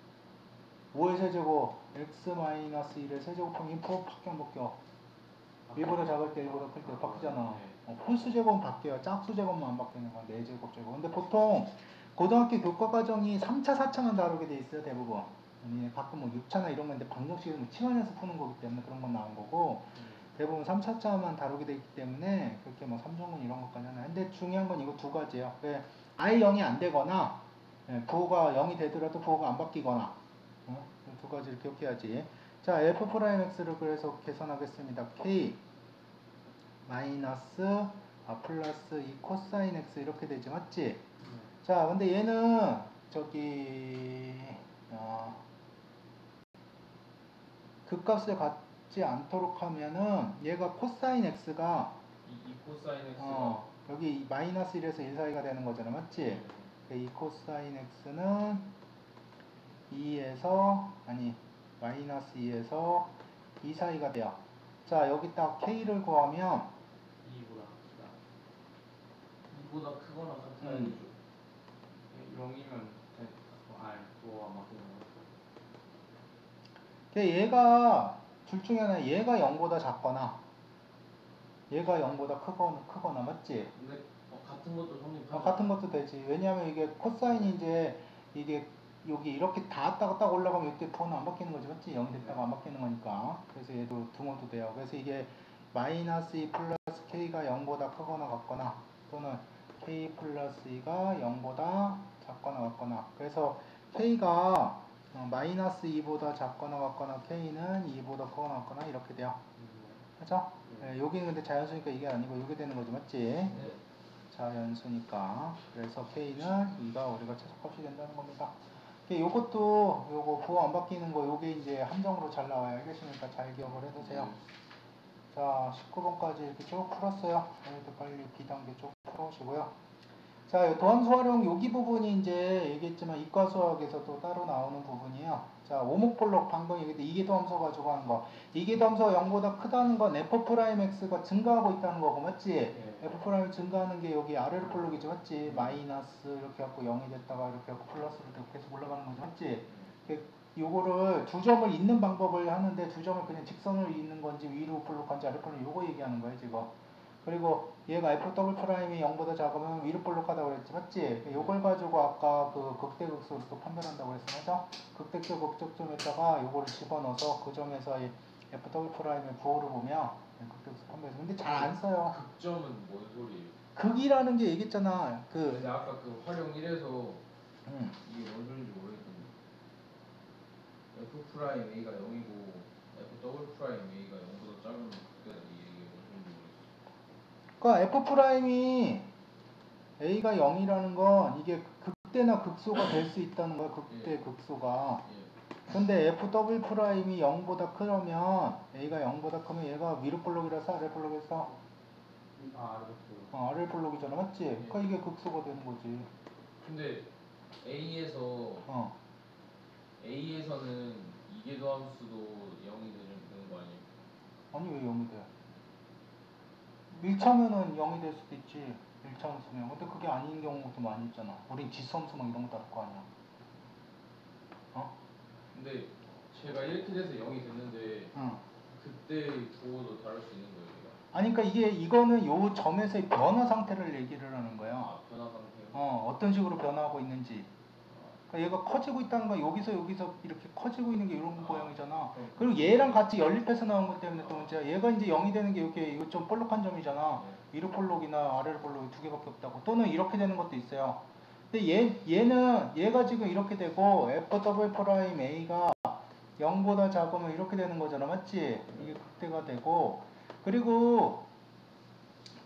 5의 세제곱 x-1의 세제곱하면 이 부호밖에 안 바뀌어. 1보다 작을 때 1보다 클 때 바뀌잖아. 홀수 제곱은 바뀌어요. 짝수 제곱만 안 바뀌는 거야. 4제곱 제곱. 근데 보통 고등학교 교과 과정이 3차, 4차만 다루게 돼 있어요. 대부분. 가끔 뭐 6차나 이런 건데 방정식은 치환해서 푸는 거기 때문에 그런 건 나온 거고 대부분 3차만 다루게 돼 있기 때문에 그렇게 뭐 3정근 이런 것까지 하나. 근데 중요한 건 이거 두 가지예요. 왜 아예 0이 안 되거나 부호가 0이 되더라도 부호가 안 바뀌거나 두 가지를 기억해야지. 자, f'x를 그래서 계산하겠습니다. k 마이너스 플러스 2 코사인 x 이렇게 되지 맞지? 자, 근데 얘는 저기 극값을 갖지 않도록 하면은 얘가 코사인 x가 이 코사인 x가 여기 마이너스 1에서 1 사이가 되는 거잖아 맞지? 이 코사인 x는 2에서 마이너스 2에서 2 사이가 돼요. 자 여기 딱 k를 구하면 2보다 크거나 같아야죠. 0이면 부호가 막히는 거. 얘가 둘 중에 하나 얘가 0보다 작거나 얘가 0보다 크거나 맞지? 근데 같은 것도 성립하죠. 같은 것도 되지. 왜냐하면 이게 코사인이 이제 이게 여기 이렇게 닿았다가 딱 올라가면 이때 부호는 안 바뀌는 거지 맞지? 0이 됐다가 안 바뀌는 거니까. 그래서 얘도 등호도 돼요. 그래서 이게 마이너스 2 플러스 k가 0보다 크거나 같거나 또는 k 플러스 2가 0보다 작거나 같거나. 그래서 k가 마이너스 2보다 작거나 같거나 k는 2보다 크거나 같거나 이렇게 돼요. 그죠? 여기는 근데 자연수니까 이게 아니고 이게 되는 거지 맞지? 자연수니까. 그래서 k는 2가 우리가 최소값이 된다는 겁니다. 요것도 요거 부호 안 바뀌는 거 요게 이제 함정으로 잘 나와요. 알겠습니까? 잘 기억을 해두세요. 자 19번까지 이렇게 쭉 풀었어요. 오늘도 빨리 B단계 쭉 풀어오시고요. 자, 도함수 활용 여기 부분이 이제 얘기했지만 이과 수학에서도 따로 나오는 부분이에요. 자, 오목볼록 방금 얘기했는데 이계도함수 가지고 하는 거. 이계도함수가 0보다 크다는 건 f'x가 증가하고 있다는 거고 맞지? f'이 증가하는 게 여기 아래로 볼록이지 맞지? 마이너스 이렇게 갖고 0이 됐다가 이렇게 갖고 플러스로 계속 올라가는 거지 맞지? 요거를 두 점을 잇는 방법을 하는데 두 점을 그냥 직선으로 잇는 건지 위로 볼록한지 아래 볼록 요거 얘기하는 거예요 지금. 그리고 얘가 f 더블 프라임이 0보다 작으면 위로 볼록하다고 그랬지 맞지? 요걸 가지고 아까 그 극대극소로 또 판별한다고 그랬어 맞아? 극대극 극적점에다가 요거를 집어넣어서 그 점에서 f 더블 프라임의 부호를 보면 극대극소 판별해서 근데 잘 안 써요. 극점은 뭔 소리예요? 극이라는 게 얘기했잖아. 근데 아까 그 활용 1에서 이게 뭔 소리인지 모르겠던데 f 프라임 a가 0이고 f 더블 프라임 a가 0보다 작으면 그때 이게 뭔 소리인지 모르겠어. 그러니까 f 프라임이 a가 0이라는 건 이게 극대나 극소가 될 수 있다는 거야. 극대 극소가. 예. 근데 f 더블 프라임이 0보다 크면 a가 0보다 크면 얘가 위로 볼록이라서 아래 볼록이라서 아래 볼록이잖아, 맞지? 그러니까 이게 극소가 되는 거지. 근데 A에서 A에서는 이계도함수도 0이 되는 거 아니에요? 아니 왜 0이 돼? 1차면은 0이 될 수도 있지. 1차 함수면. 근데 그게 아닌 경우도 많이 있잖아. 우린 지수함수 막 이런 거 다룰 거 아니야. 어? 근데 제가 이렇게 돼서 0이 됐는데 응. 그때 보고도 다를 수 있는 거예요, 얘가? 아니 그러니까 이거는 요 점에서의 변화 상태를 얘기를 하는 거야. 아, 변화 상태요? 어떤 식으로 변화하고 있는지. 그러니까 얘가 커지고 있다는 건 여기서 이렇게 커지고 있는 게 이런 모양이잖아. 그리고 얘랑 같이 연립해서 나온 것 때문에 또 문제야. 얘가 이제 0이 되는 게 이렇게 이거 좀 볼록한 점이잖아. 위로 볼록이나 아래로 볼록이 두 개밖에 없다고. 또는 이렇게 되는 것도 있어요. 근데 얘가 지금 이렇게 되고 f 더블 프라임 a가 0보다 작으면 이렇게 되는 거잖아, 맞지? 이게 극대가 되고 그리고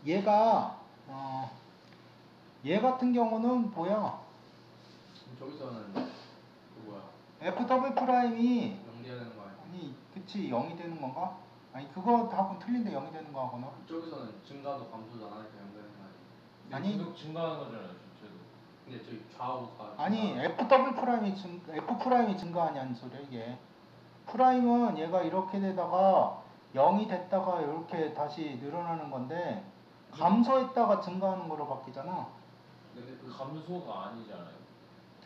얘가 얘 같은 경우는 뭐야? 저기서는 그 뭐야 f 더블 프라임이 연계하는 거 아니야? 아니 그치 0이 되는 건가? 아니 그거 하고는 틀린데 0이 되는 거 하고는 그쪽에서는 증가도 감소도 안 하니까 연결하는 거 아니야? 아니. 계속 증가하는 거잖아요, 전체도. 근데 저기 좌우가 아니 f 더블 프라임이 f 프라임이 증가하냐는 소리야 이게. 프라임은 얘가 이렇게 되다가 0이 됐다가 이렇게 다시 늘어나는 건데 감소했다가 증가하는 거로 바뀌잖아. 근데 그 감소가 아니잖아요.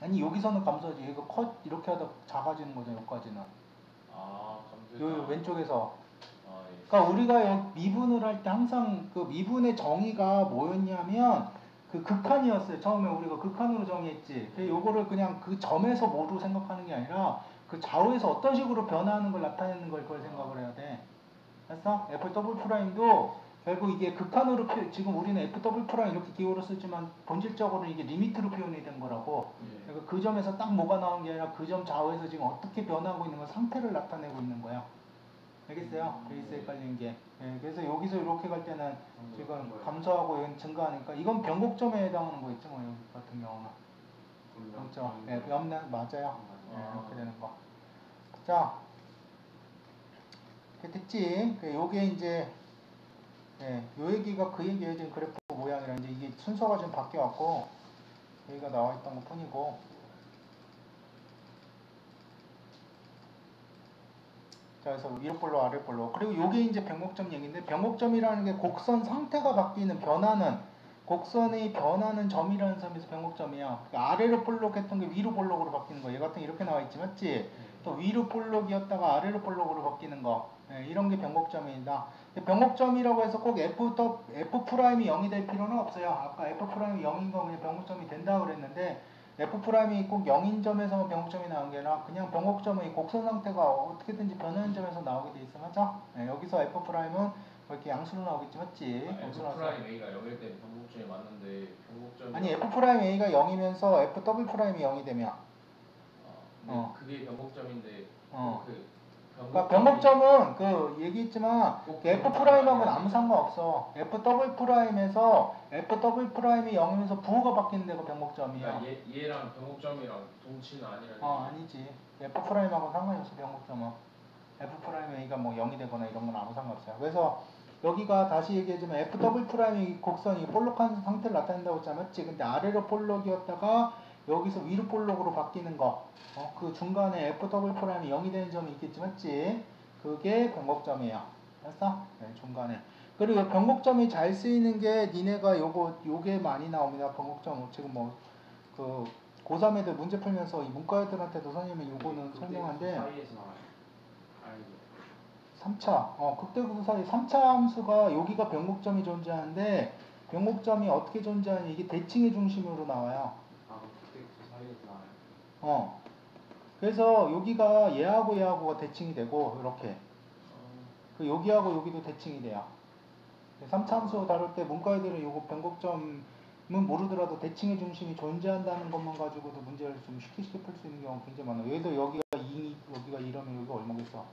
아니 여기서는 감소하지. 얘가 이렇게 하다 작아지는 거죠. 여기까지는. 아, 감소. 요 왼쪽에서. 아, 예. 그러니까 우리가 미분을 할 때 항상 그 미분의 정의가 뭐였냐면 그 극한이었어요. 처음에 우리가 극한으로 정의했지. 요거를 그냥 그 점에서 뭐로 생각하는 게 아니라 그 좌우에서 어떤 식으로 변화하는 걸 나타내는 걸 그걸 생각을 해야 돼. 알았어? f 더블 프라임도 결국 이게 극한으로 지금 우리는 f 더블 프라임 이렇게 기호로 쓰지만 본질적으로 이게 리미트로 표현이 된 거라고. 예. 그러니까 그 점에서 딱 뭐가 나오는 게 아니라 그 점 좌우에서 지금 어떻게 변하고 있는 건 상태를 나타내고 있는 거야. 알겠어요? 베이스 헷갈리는 게. 예, 그래서 여기서 이렇게 갈 때는 지금 감소하고 여기 증가하니까 이건 변곡점에 해당하는 거 있죠, 뭐 여기 같은 경우는. 그렇죠? 예, 맞아요. 예, 이렇게 되는 거. 자, 이렇게 됐지? 요게 이제 요 얘기가 그 얘기예요. 지금 그래프 모양이라 이제 이게 순서가 좀 바뀌어갖고 여기가 나와 있던 것 뿐이고. 자, 그래서 위로 볼록 아래 볼록. 그리고 요게 이제 변곡점 얘기인데 변곡점이라는 게 곡선 상태가 바뀌는 변하는 곡선의 변하는 점이라는 점에서 변곡점이야. 그러니까 아래로 볼록했던 게 위로 볼록으로 바뀌는 거. 얘 같은 게 이렇게 나와 있지, 맞지? 또 위로 볼록이었다가 아래로 볼록으로 바뀌는 거. 이런 게 변곡점이다. 변곡점이라고 해서 꼭 f 프라임이 0이 될 필요는 없어요. 아까 f 프라임이 0인 거 그냥 변곡점이 된다 그랬는데 f 프라임이 꼭 0인 점에서만 변곡점이 나온 게 아니라 그냥 변곡점의 곡선 상태가 어떻게든지 변하는 점에서 나오게 돼 있어, 맞아? 여기서 f 프라임은 이렇게 양수로 나오겠지, 맞지? F 프라임 A가 0일 때 변곡점이 맞는데 변곡점이 아니 f 프라임 A가 0이면서 f 더블 프라임이 0이 되면 그게 변곡점인데 그러니까 변곡점은 그 얘기했지만 f 프라임하고는 아무 상관없어. f 더블 프라임에서 f 더블 프라임이 0이면서 부호가 바뀌는 데가 변곡점이야. 그러니까 얘랑 변곡점이랑 동치는 아니라는 아니지. f 프라임하고는 상관이 없어. 변곡점은 f 프라임 A가 뭐 0이 되거나 이런 건 아무 상관없어요. 그래서 여기가 다시 얘기해주면 f 더블 프라임이 곡선이 볼록한 상태를 나타낸다고 했잖아, 맞지? 근데 아래로 볼록이었다가 여기서 위로 볼록으로 바뀌는 거. 그 중간에 f 더블 프라임이 0이 되는 점이 있겠지, 맞지? 그게 변곡점이에요. 알았어? 네, 중간에. 그리고 변곡점이 잘 쓰이는 게 니네가 요게 많이 나옵니다. 변곡점 지금 뭐 그 고3 애들 문제 풀면서 이 문과 애들한테도 선생님이 요거는 설명한데 사이에서 나와요. 아니죠. 3차, 극대극소 사이 3차 함수가 여기가 변곡점이 존재하는데 변곡점이 어떻게 존재하니 이게 대칭의 중심으로 나와요. 그때 그 사이에서 나와요. 그래서 여기가 얘하고가 대칭이 되고 이렇게 그 여기하고 여기도 대칭이 돼요. 3차 함수 다룰 때 문과 애들은 요거 변곡점은 모르더라도 대칭의 중심이 존재한다는 것만 가지고도 문제를 좀 쉽게 풀 수 있는 경우가 굉장히 많아요. 여기서 여기가 2, 여기가 2라면 여기가 얼마겠어?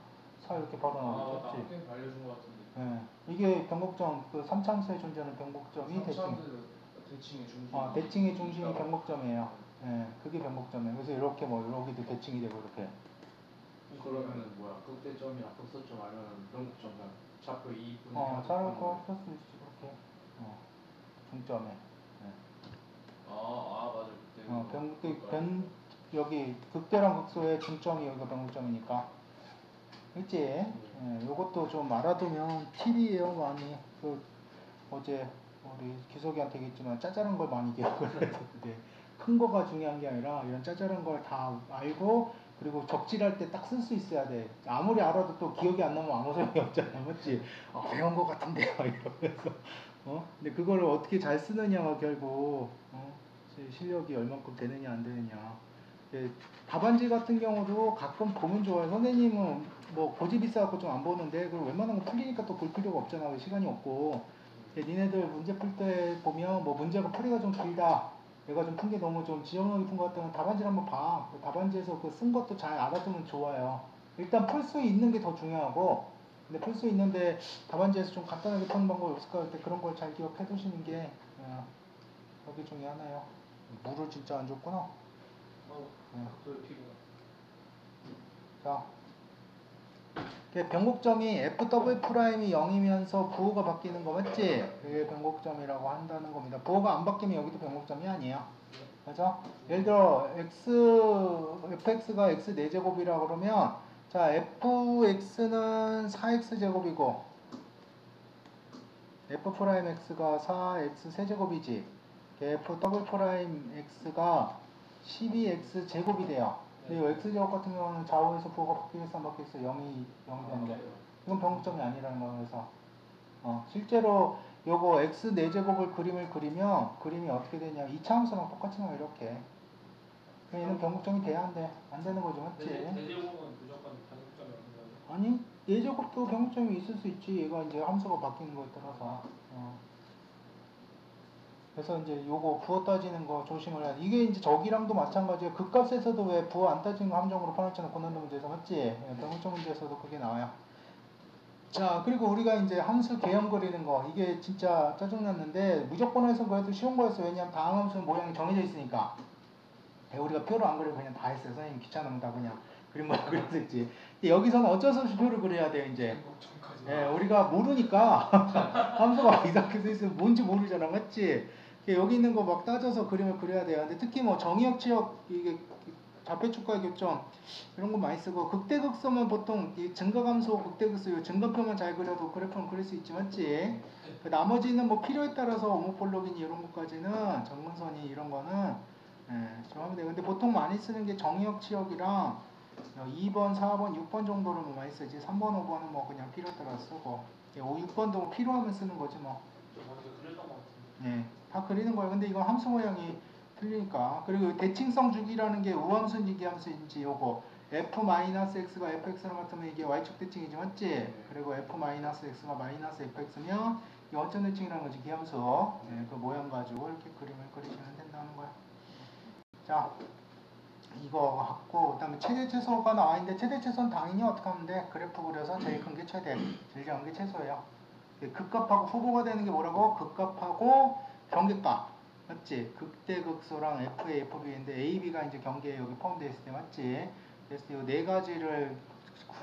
차 이렇게 바로 나오죠. 나 그렇지? 게임 알려준 것 같은데. 예. 이게 변곡점, 그 3차함수에 존재하는 변곡점이 대칭. 대칭의 중심. 대칭의 중심이 변곡점이에요. 예, 그게 변곡점이에요. 그래서 이렇게 뭐 여기도 대칭이 되고 이렇게. 그러면은 뭐야? 극대점이나 극소점 알면은 변곡점 좌표 2분의 자르고 쓸 수 있지 그렇게. 중점에. 예. 맞아. 여기 극대랑 극소의 중점이 여기가 변곡점이니까. 그치? 예, 요것도 좀 알아두면 팁이에요, 많이. 어제 우리 기석이한테 얘기했지만 짜잘한 걸 많이 기억을 해서 그게 큰 거가 중요한 게 아니라 이런 짜잘한 걸 다 알고 그리고 적질할 때 딱 쓸 수 있어야 돼. 아무리 알아도 또 기억이 안 나면 아무 소용이 없잖아, 맞지? 배운 거 같은데요, 이러면서. 근데 그거를 어떻게 잘 쓰느냐가 결국 실력이 얼만큼 되느냐 안 되느냐. 답안지 같은 경우도 가끔 보면 좋아요. 선생님은 뭐 고집이 있어갖고 좀 안 보는데 그걸 웬만한 거 풀리니까 또 볼 필요가 없잖아. 시간이 없고. 니네들 문제 풀 때 보면 뭐 문제가 풀이가 좀 길다. 내가 좀 푼 게 너무 좀 지저분하게 푼 것 같다면 답안지를 한번 봐. 답안지에서 그 쓴 것도 잘 알아두면 좋아요. 일단 풀 수 있는 게 더 중요하고 근데 풀 수 있는데 답안지에서 좀 간단하게 푸는 방법이 없을까 할 때 그런 걸 잘 기억해 두시는 게 여기 중에 하나요. 물을 진짜 안 줬구나. 자, 변곡점이 FW 프라임이 0이면서 부호가 바뀌는 거 맞지? 그게 변곡점이라고 한다는 겁니다. 부호가 안 바뀌면 여기도 변곡점이 아니에요. 그죠? 예를 들어 fx가 x 4제곱이라고 그러면 자 fx는 4x제곱이고 f 프라임 x가 4x 세제곱이지. f 더블 프라임 x가 12x 제곱이 돼요. 근데 이 x제곱 같은 경우는 좌우에서 부호가 바뀌겠어 안 바뀌겠어? 0이 되는데 이건 변곡점이 아니라는 거예요. 그래서 실제로 요거 x 4제곱을 그림을 그리면 그림이 어떻게 되냐 2차 함수랑 똑같이 나와 이렇게. 얘는 변곡점이 돼야 안 돼. 안 되는 거죠. 맞지? 대제곱은 무조건 변곡점이 없는 거예요? 아니 4제곱도 변곡점이 있을 수 있지. 얘가 이제 함수가 바뀌는 거에 따라서. 그래서 이제 요거 부호 따지는 거 조심을 해야 돼. 이게 이제 저기랑도 마찬가지예요. 극값에서도 왜 부호 안 따지는 거 함정으로 퍼놨잖아. 고난도 문제에서 맞지? 변곡점 문제에서도 그게 나와요. 자, 그리고 우리가 이제 함수 개형 그리는 거 이게 진짜 짜증났는데 무조건 해서 그래도 쉬운 거였어. 왜냐면 다음 함수는 모양이 정해져 있으니까. 우리가 표를 안 그리고 그냥 다 했어요. 선생님 귀찮으면 다 그냥 그림만 그렸었지. 근데 여기서는 어쩔 수 없이 표를 그려야 돼요. 이제. 우리가 모르니까 함수가 이상하게 써 있으면 뭔지 모르잖아, 맞지? 여기 있는 거 막 따져서 그림을 그려야 돼요. 근데 특히 뭐 정의역, 치역, 이게 좌표축과의 교점 이런 거 많이 쓰고 극대극소면 보통 이 증가감소, 극대극소 이 증가표만 잘 그려도 그래프는 그릴 수 있지, 맞지? 그 나머지는 뭐 필요에 따라서 오모폴로기니 이런 것까지는 정근선이 이런 거는 좀 하면 돼요. 근데 보통 많이 쓰는 게 정의역, 치역이랑 2번, 4번, 6번 정도를 뭐 많이 쓰지. 3번, 5번은 뭐 그냥 필요에 따라 쓰고 5, 6번도 뭐 필요하면 쓰는 거지 뭐. 저 먼저 그렸던 것 같은데. 다 그리는 거예요. 근데 이건 함수 모양이 틀리니까. 그리고 대칭성 주기라는 게 우함수인지 기함수인지 요거 f-x가 fx랑 같으면 이게 y축 대칭이지, 맞지? 그리고 f-x가 마이너스 fx면 이 원점 대칭이라는 거지, 기함수. 그 모양 가지고 이렇게 그림을 그리시면 된다는 거야. 자, 이거 갖고 그다음에 최대 최소가 나와 있는데 최대 최소는 당연히 어떻게 하면 돼? 그래프 그려서 제일 큰 게 최대, 제일 작은 게 최소예요. 극값하고 후보가 되는 게 뭐라고? 극값하고 경계값, 맞지? 극대극소랑 FA, FB인데 AB가 이제 경계에 여기 포함되어 있을 때, 맞지? 그래서 이 네 가지를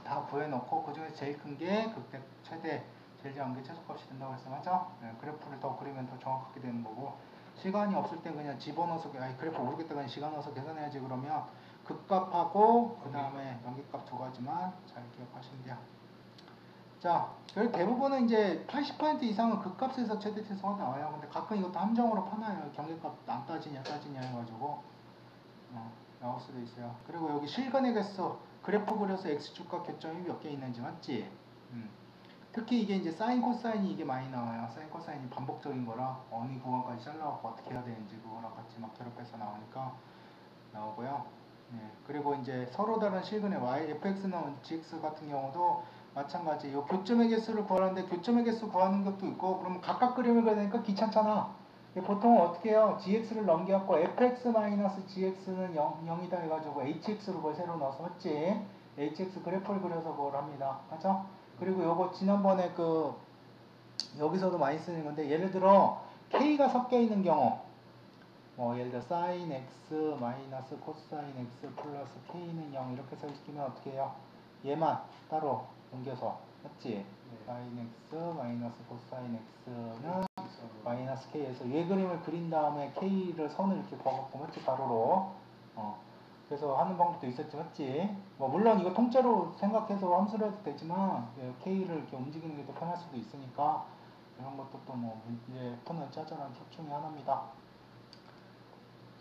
다 구해놓고 그 중에서 제일 큰 게 극대, 최대, 제일 작은 게 최소값이 된다고 했어, 맞아? 그래프를 더 그리면 더 정확하게 되는 거고. 시간이 없을 땐 그냥 집어넣어서 그래프 모르겠다 그냥 시간 넣어서 계산해야지 그러면 극값하고 그 다음에 연계값 두 가지만 잘 기억하시면 돼요. 자, 대부분은 이제 80% 이상은 극값에서 최대 최소가 나와요. 근데 가끔 이것도 함정으로 파나요. 경계값 안 따지냐 해가지고 나올 수도 있어요. 그리고 여기 실근의 개수 그래프 그려서 x축과 교점이 몇 개 있는지, 맞지? 특히 이게 이제 사인 코사인이 이게 많이 나와요. 사인 코사인이 반복적인 거라 어느 구간까지 잘라갖고 어떻게 해야 되는지 그거랑 같이 막 결합해서 나오니까 나오고요. 그리고 이제 서로 다른 실근의 y, fx는 gx 같은 경우도 마찬가지. 요 교점의 개수를 구하는데 교점의 개수 구하는 것도 있고 그러면 각각 그림을 그려야 되니까 귀찮잖아. 보통 어떻게 해요? gx를 넘겨갖고 fx-gx는 0이다 해가지고 hx로 그걸 새로 넣어서, 맞지? hx 그래프를 그려서 그걸 합니다. 맞죠? 그리고 요거 지난번에 여기서도 많이 쓰는 건데 예를 들어 k가 섞여 있는 경우 예를 들어 sin x 마이너스 코사인 x 플러스 k는 0 이렇게 써 있으면 어떻게 해요? 얘만 따로 옮겨서 맞지? sin x 마이너스 코사인 x는 마이너스 k에서 얘 그림을 그린 다음에 k를 선을 이렇게 그어갖고 맞지? 가로로 그래서 하는 방법도 있었지 맞지? 물론 이거 통째로 생각해서 함수를 해도 되지만 k를 이렇게 움직이는 게 더 편할 수도 있으니까 이런 것도 또 문제 푸는 짜잘한 팁 중에 하나입니다.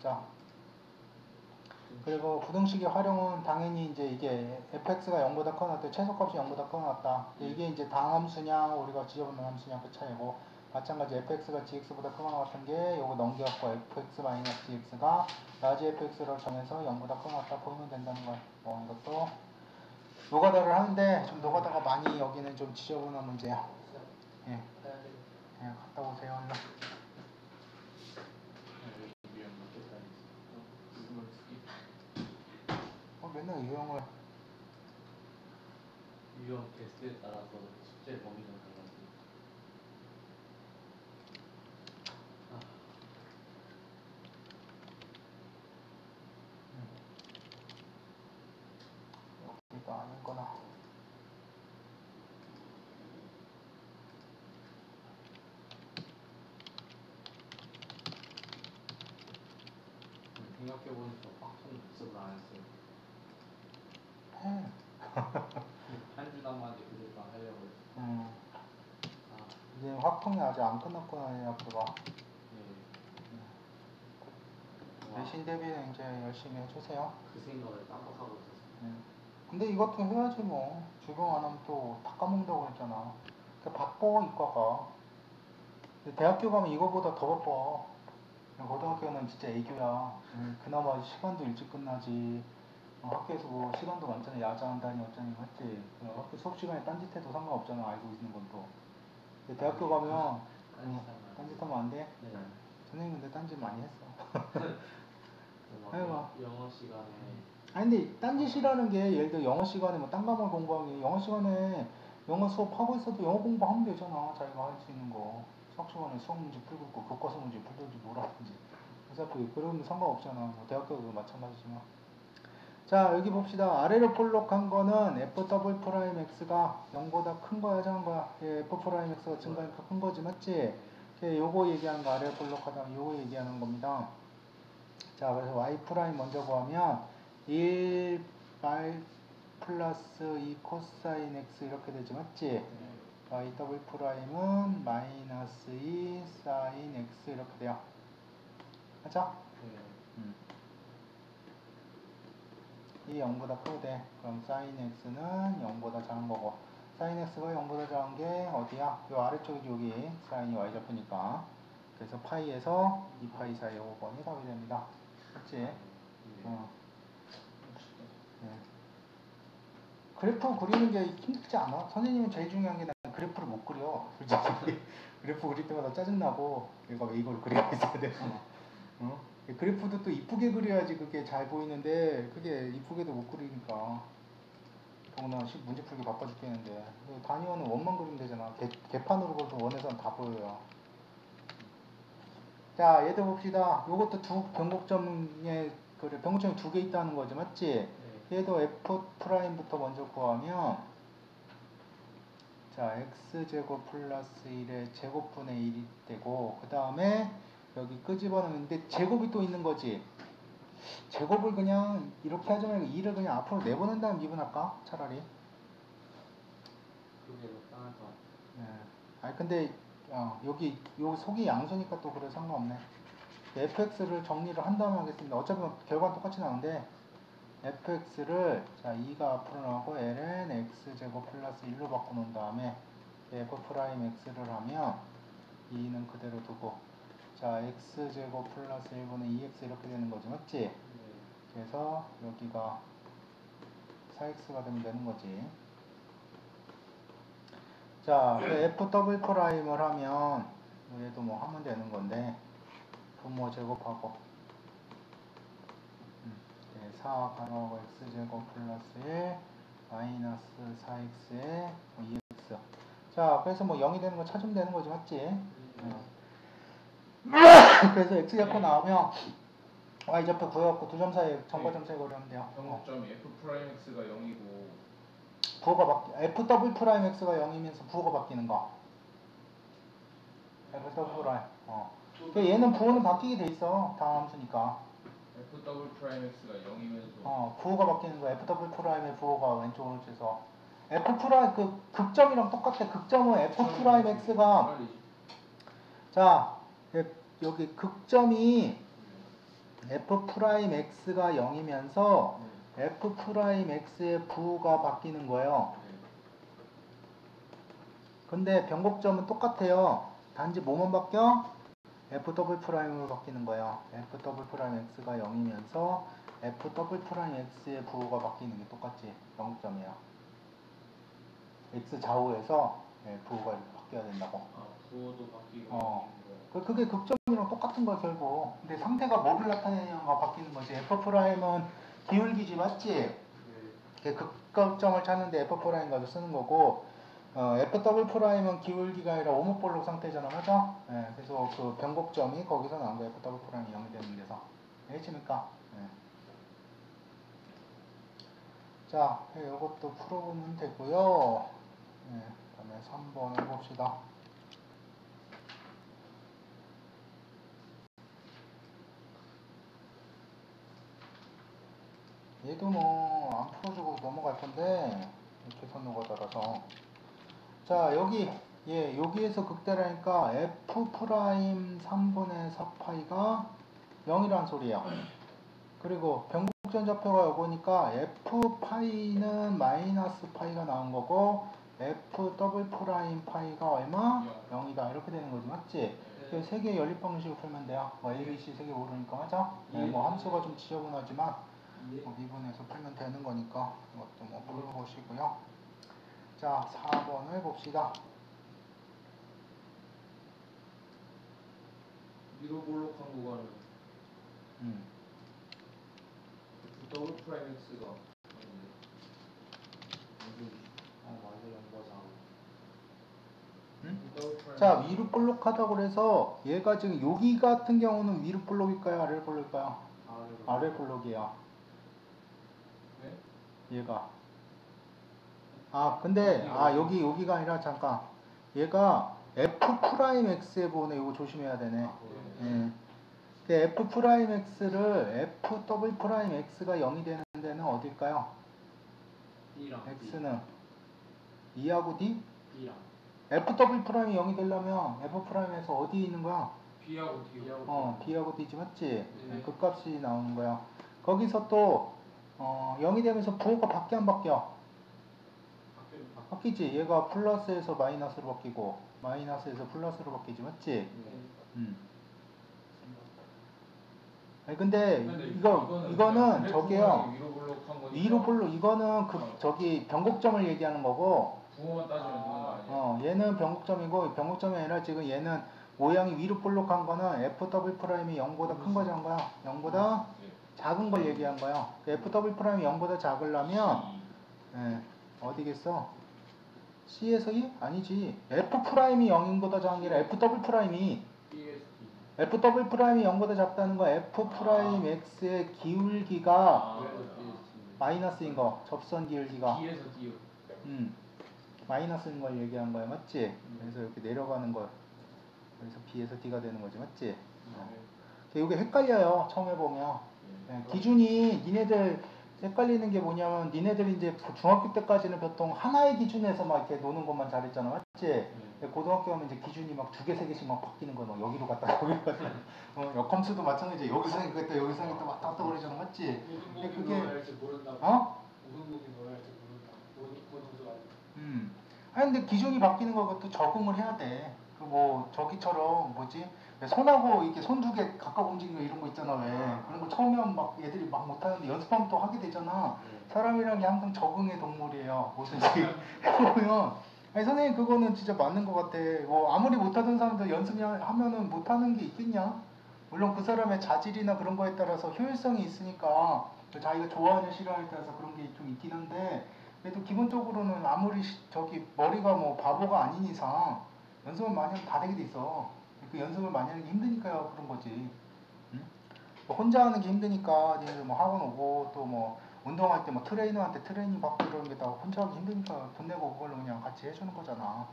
자, 그리고 부등식의 활용은 당연히 이제 이게 fx가 0보다 커나 때 최소값이 0보다 커났다. 이게 이제 당함수냐 우리가 지어보는 함수냐 그 차이고 마찬가지 fx가 gx보다 크거나 같은 게 요거 넘겨갖고 fx-gx가 라지 fx를 정해서 0보다 커났다 보이면 된다는 거예요. 이것도 노가다를 하는데 좀 노가다가 많이 여기는 좀 지저분한 문제야. 예, 갔다 오세요. 얼른. 맨날 유형을 유형 개수에 따라서 숙제 범위가 달라지고. 여기가 아니구나. 생각해보니까 확통 복습을 안 했어요. 해. 한 주 남았는데 그 주만 하려고 했어요. 이제 확통이 아직 안 끝났구나, 학교가. 내신 대비는 이제 열심히 해주세요. 그 생각을 깜빡하고 있었어요. 근데 이것도 해야지 뭐. 적용 안 하면 또 다 까먹는다고 그랬잖아. 그러니까 바빠, 이과가. 근데 대학교 가면 이거보다 더 바빠. 고등학교는 진짜 애교야. 그나마 시간도 일찍 끝나지. 학교에서 뭐 시간도 많잖아. 야자한다니 어쩌니 맞지? 학교 수업 시간에 딴짓해도 상관없잖아. 알고 있는 건 또. 근데 대학교 가면 딴짓하면 안 돼? 네. 선생님 근데 딴짓 많이 했어. 영어 시간에 아니 근데 딴짓이라는 게 예를 들어 영어 시간에 뭐 딴 과목을 공부하는 게 영어 시간에 영어 수업 하고 있어도 영어 공부하면 되잖아. 자기가 할 수 있는 거. 수학 시간에 수학 문제 풀고 있고 교과서 문제 풀든지 뭐라든지. 그래서 그러면 상관없잖아. 뭐 대학교도 마찬가지지만. 자 여기 봅시다. 아래로 볼록한 거는 f''x가 0보다 큰 거야 작은 거야? f''x가 증가하니까 큰 거지 맞지? 요거 얘기하는 거 아래로 볼록하다 요거 얘기하는 겁니다. 자 그래서 y' 먼저 구하면 1 플러스 2 코사인 x 이렇게 되지 맞지? y''은 마이너스 2 사인 x 이렇게 돼요. 맞죠? 이 0보다 크고 돼. 그럼 사인 x는 0보다 작은 거고 사인 x가 0보다 작은 게 어디야? 요 아래쪽이 여기 사인이 y좌표니까 그래서 파이에서 2파이 사이 5번이 답이 됩니다. 그치? 그래프 그리는 게 힘들지 않아? 선생님은 제일 중요한 게 난 그래프를 못 그려. 솔직히 그래프 그릴 때마다 짜증나고 얘가 왜 이걸 그리고 있어야 돼? 그래프도 또 이쁘게 그려야지 그게 잘 보이는데 그게 이쁘게도 못 그리니까 더구나 문제 풀기 바빠 죽겠는데 단위원은 원만 그리면 되잖아. 개판으로 그려도 원에서는 다 보여요. 자 얘들 봅시다. 요것도 두 변곡점에 변곡점이 두 개 있다는 거지 맞지? 얘도 F'부터 먼저 구하면 자 x제곱 플러스 1의 제곱분의 1이 되고 그 다음에 여기 끄집어내는데 제곱이 또 있는 거지. 제곱을 그냥 이렇게 하지 말고 2를 그냥 앞으로 내보낸 다음 미분할까? 차라리. 그게 더 편할 것 같아요. 아니 근데 여기 속이 양수니까 또 그래 상관없네. fx를 정리를 한 다음에 하겠습니다. 어차피 결과는 똑같이 나오는데 fx를 자 2가 앞으로 나오고 ln x제곱 플러스 1로 바꿔놓은 다음에 f'x를 하면 2는 그대로 두고 자 x제곱 플러스 1분의 2x 이렇게 되는 거지 맞지? 그래서 여기가 4x가 되는 거지. 자 F'을 하면 얘도 뭐 하면 되는 건데 분모 제곱하고 4 가로하고 x제곱 플러스 1 마이너스 4x에 2x. 자, 그래서 뭐 0이 되는 거 찾으면 되는 거지, 맞지? 그래서 x좌표 나오면 y좌표 구해갖고 두 점 사이에 점과 점 사이 거리하면 돼요. 변곡점이 f 프라임 x가 0이고 부호가 f 더블 프라임 x가 0이면서 부호가 바뀌는 거. f 더블 프라임. 얘는 부호는 바뀌게 돼 있어. 다음 함수니까. f 더블 프라임 x가 0이면서 부호가 바뀌는 거야. f 더블 프라임의 부호가 왼쪽으로 쳐서 f 프라임 그 극점이랑 똑같아. 극점은 f 프라임 x가 자 여기 극점이 f 프라임 x가 0이면서 f 프라임 x의 부호가 바뀌는 거예요. 근데 변곡점은 똑같아요. 단지 뭐만 바뀌어? f 더블 프라임으로 바뀌는 거예요. f 더블 프라임 x가 0이면서 f 더블 프라임 x의 부호가 바뀌는 게 똑같지. 변곡점이에요. x 좌우에서 부호가 이렇게 바뀌어야 된다고. 부호도 바뀌고 그게 극점이랑 똑같은 거야 결국. 근데 상태가 뭐를 나타내냐가 바뀌는 거지. f 프라임은 기울기지 맞지? 극점을 찾는데 f 프라임 가지고 쓰는 거고, f 더블 프라임은 기울기가 아니라 오목볼록 상태잖아, 맞아? 그래서 그 변곡점이 거기서 나온 거야. f 더블 프라임이 0이 되는 데서. 알겠습니까? 자, 이것도 풀어보면 되고요. 그다음에 3번 해봅시다. 얘도 뭐 안 풀어주고 넘어갈 건데 계산노가 따라서. 자, 여기에서 극대라니까 f 프라임 3분의 4파이가 0이란 소리야. 그리고 변곡점 좌표가 요거니까 f 파이는 마이너스 파이가 나온 거고, f 더블 프라임 파이가 얼마? 0이다. 이렇게 되는 거지, 맞지? 세 개의 연립 방식을 풀면 돼요. A, B, C 세 개 모르니까, 맞아? 뭐 함수가 좀 지저분하지만 미분해서 풀면 되는 거니까 이것도 뭐 풀어보시고요. 자, 4번을 봅시다. 위로 볼록한 구간은 f 더블 프라임 x가 자, 위로 볼록하다고 그래서 얘가 지금 여기 같은 경우는 위로 볼록일까요? 아래 볼록일까요? 아래 볼록이에요. 얘가. 근데 여기가 아니라 잠깐. 얘가 f 프라임 x에 보네. 이거 조심해야 되네. f 프라임 x를 f 더블 프라임 x가 0이 되는 데는 어딜까요? x는 2하고 d? f 더블 프라임이 0이 되려면 f 프라임에서 어디 있는 거야? b하고 d하고 b하고 d지 맞지? 그 값이 나오는 거야. 거기서 또 0이 되면서 부호가 바뀌어 안 바뀌어? 바뀌지. 얘가 플러스에서 마이너스로 바뀌고 마이너스에서 플러스로 바뀌지 맞지? 근데 이거는 저게요. 위로 볼록 이거는 저기 변곡점을 얘기하는 거고, 부호만 따지면 되는 거 아니에요? 얘는 변곡점이고, 변곡점이 아니라 지금 얘는 모양이 위로 볼록한 거는 f 더블 프라임이 0보다 큰 거지 한 거야. 0보다 작은 걸 얘기한 거야. f 더블 프라임이 0보다 작으려면 어디겠어? C에서 2? 아니지. f 프라임이 0보다 작은 게 아니라 f 더블 프라임이 f 더블 프라임이 0보다 작다는 거. f 프라임 x의 기울기가 마이너스인 거. 접선 기울기가 B에서 D요. 마이너스인 걸 얘기한 거야, 맞지? 그래서 이렇게 내려가는 거. 그래서 B에서 D가 되는 거지, 맞지? 이게 헷갈려요, 처음 해보면. 기준이 니네들 헷갈리는 게 뭐냐면, 니네들 이제 중학교 때까지는 보통 하나의 기준에서 막 이렇게 노는 것만 잘했잖아, 맞지? 고등학교 가면 이제 기준이 막 2개, 3개씩 막 바뀌는 거야. 막 여기로 갔다 여기로 갔다. 역함수도 마찬가지야. 여기서 하니까 또 여기서 하니까 왔다 갔다 그러잖아, 맞지? 근데 그게 근데 기준이 바뀌는 것도 적응을 해야 돼. 그 뭐 저기처럼 뭐지? 손하고 이렇게 손 두 개 가까워 움직이는 이런 거 있잖아, 왜? 그런 거 처음에 하면 막 애들이 막 못하는데 연습하면 또 하게 되잖아. 사람이란 게 항상 적응의 동물이에요. 뭐든지 해보면. 아니 선생님 그거는 진짜 맞는 것 같아. 뭐 아무리 못하던 사람도 연습하면은 못하는 게 있겠냐? 물론 그 사람의 자질이나 그런 거에 따라서 효율성이 있으니까 자기가 좋아하는 싫어하냐에 따라서 그런 게 좀 있긴 한데, 그래도 기본적으로는 아무리 저기 머리가 뭐 바보가 아닌 이상 연습을 많이 하면 다 되게 돼 있어. 그 연습을 많이 하는 게 힘드니까 그런 거지. 응? 뭐 혼자 하는 게 힘드니까 니들 뭐 학원 오고 또 뭐 운동할 때 뭐 트레이너한테 트레이닝 받고 이러는 게 다 혼자 하기 힘드니까 돈 내고 그걸로 그냥 같이 해주는 거잖아.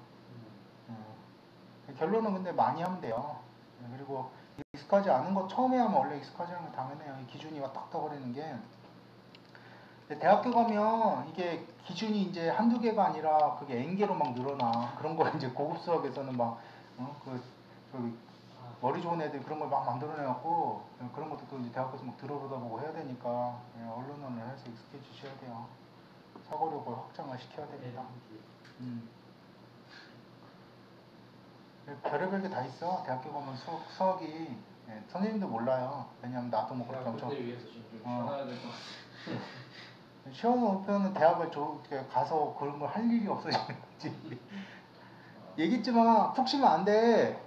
결론은 근데 많이 하면 돼요. 그리고 익숙하지 않은 거 처음에 하면 원래 익숙하지 않은 건 당연해요. 이 기준이 딱딱거리는 게. 근데 대학교 가면 이게 기준이 이제 한두 개가 아니라 그게 N개로 막 늘어나. 그런 거 이제 고급 수학에서는 막, 저기, 머리 좋은 애들 그런 걸 막 만들어내갖고, 그런 것도 또 이제 대학교에서 막 들어보다 보고 해야 되니까, 언론을 해서 익숙해 주셔야 돼요. 사고력을 확장을 시켜야 됩니다. 별의별 게 다 있어. 대학교 가면 수학이, 선생님도 몰라요. 왜냐면 나도 뭐 그렇게 엄청. 대학교들 위해서 지금 좀 쉬어놔야 될 것 같아. 시험 오면은 대학을 가서 그런 걸 할 일이 없어지는 거지. 얘기했지만 푹 쉬면 안 돼.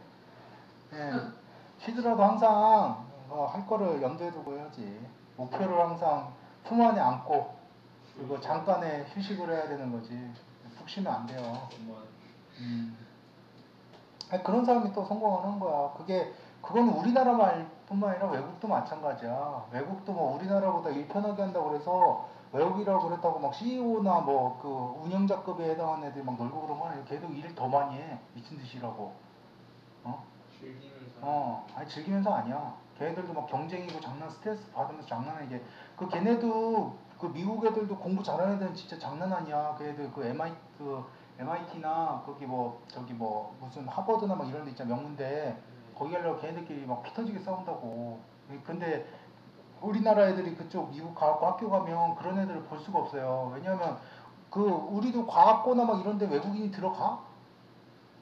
쉬더라도 항상 할 거를 염두에 두고 해야지. 목표를 항상 품 안에 안고 그리고 잠깐의 휴식을 해야 되는 거지. 푹 쉬면 안 돼요. 아니, 그런 사람이 또 성공하는 거야. 그건 우리나라뿐만 아니라 외국도 마찬가지야. 외국도 뭐 우리나라보다 일 편하게 한다고 그래서 외국이라고 그랬다고 막 CEO나 뭐 그 운영자급에 해당하는 애들이 막 놀고 그런 거 아니야. 걔도 일을 더 많이 해. 미친 듯이 일하고. 즐기면서. 아니 즐기면서 아니야. 걔네들도 막 경쟁이고 스트레스 받으면서 장난 아니게. 걔네도 그 미국 애들도 공부 잘하는 애들은 진짜 장난 아니야. 걔네들 MIT나 거기 뭐 저기 뭐 무슨 하버드나 막 이런 데 있잖아. 명문대. 거기 가려고 걔네들끼리 막 피 터지게 싸운다고. 근데 우리나라 애들이 그쪽 미국 가고 학교 가면 그런 애들을 볼 수가 없어요. 왜냐면 우리도 과학고나 막 이런 데 외국인이 들어가?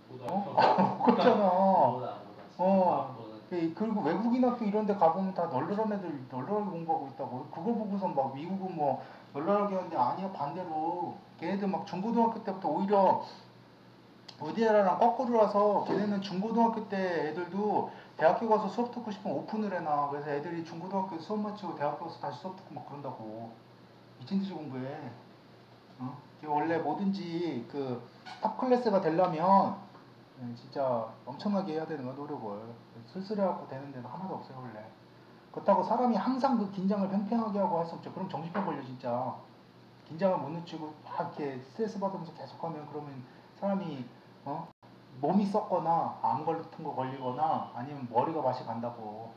못 갔잖아. 그리고 외국인 학교 이런 데 가보면 다 널널한 애들 널널하게 공부하고 있다고. 그거 보고서 막 미국은 뭐 널널하게 하는데 아니야, 반대로. 걔네들 막 중고등학교 때부터 오히려 우리나라랑 거꾸로라서 걔네는 중고등학교 때 애들도 대학교 가서 수업 듣고 싶으면 오픈을 해놔. 그래서 애들이 중고등학교 수업 마치고 대학교 가서 다시 수업 듣고 막 그런다고. 미친듯이 공부해. 원래 뭐든지 탑 클래스가 되려면 진짜 엄청나게 해야 되는 거야, 노력을. 쓸쓸해갖고 되는 데는 하나도 없어요, 원래. 그렇다고 사람이 항상 그 긴장을 팽팽하게 하고 할 수 없죠. 그럼 정신병 걸려, 진짜. 긴장을 못 늦추고 막 이렇게 스트레스 받으면서 계속하면 그러면 사람이 몸이 썩거나 암 같은 거 걸리거나 아니면 머리가 맛이 간다고.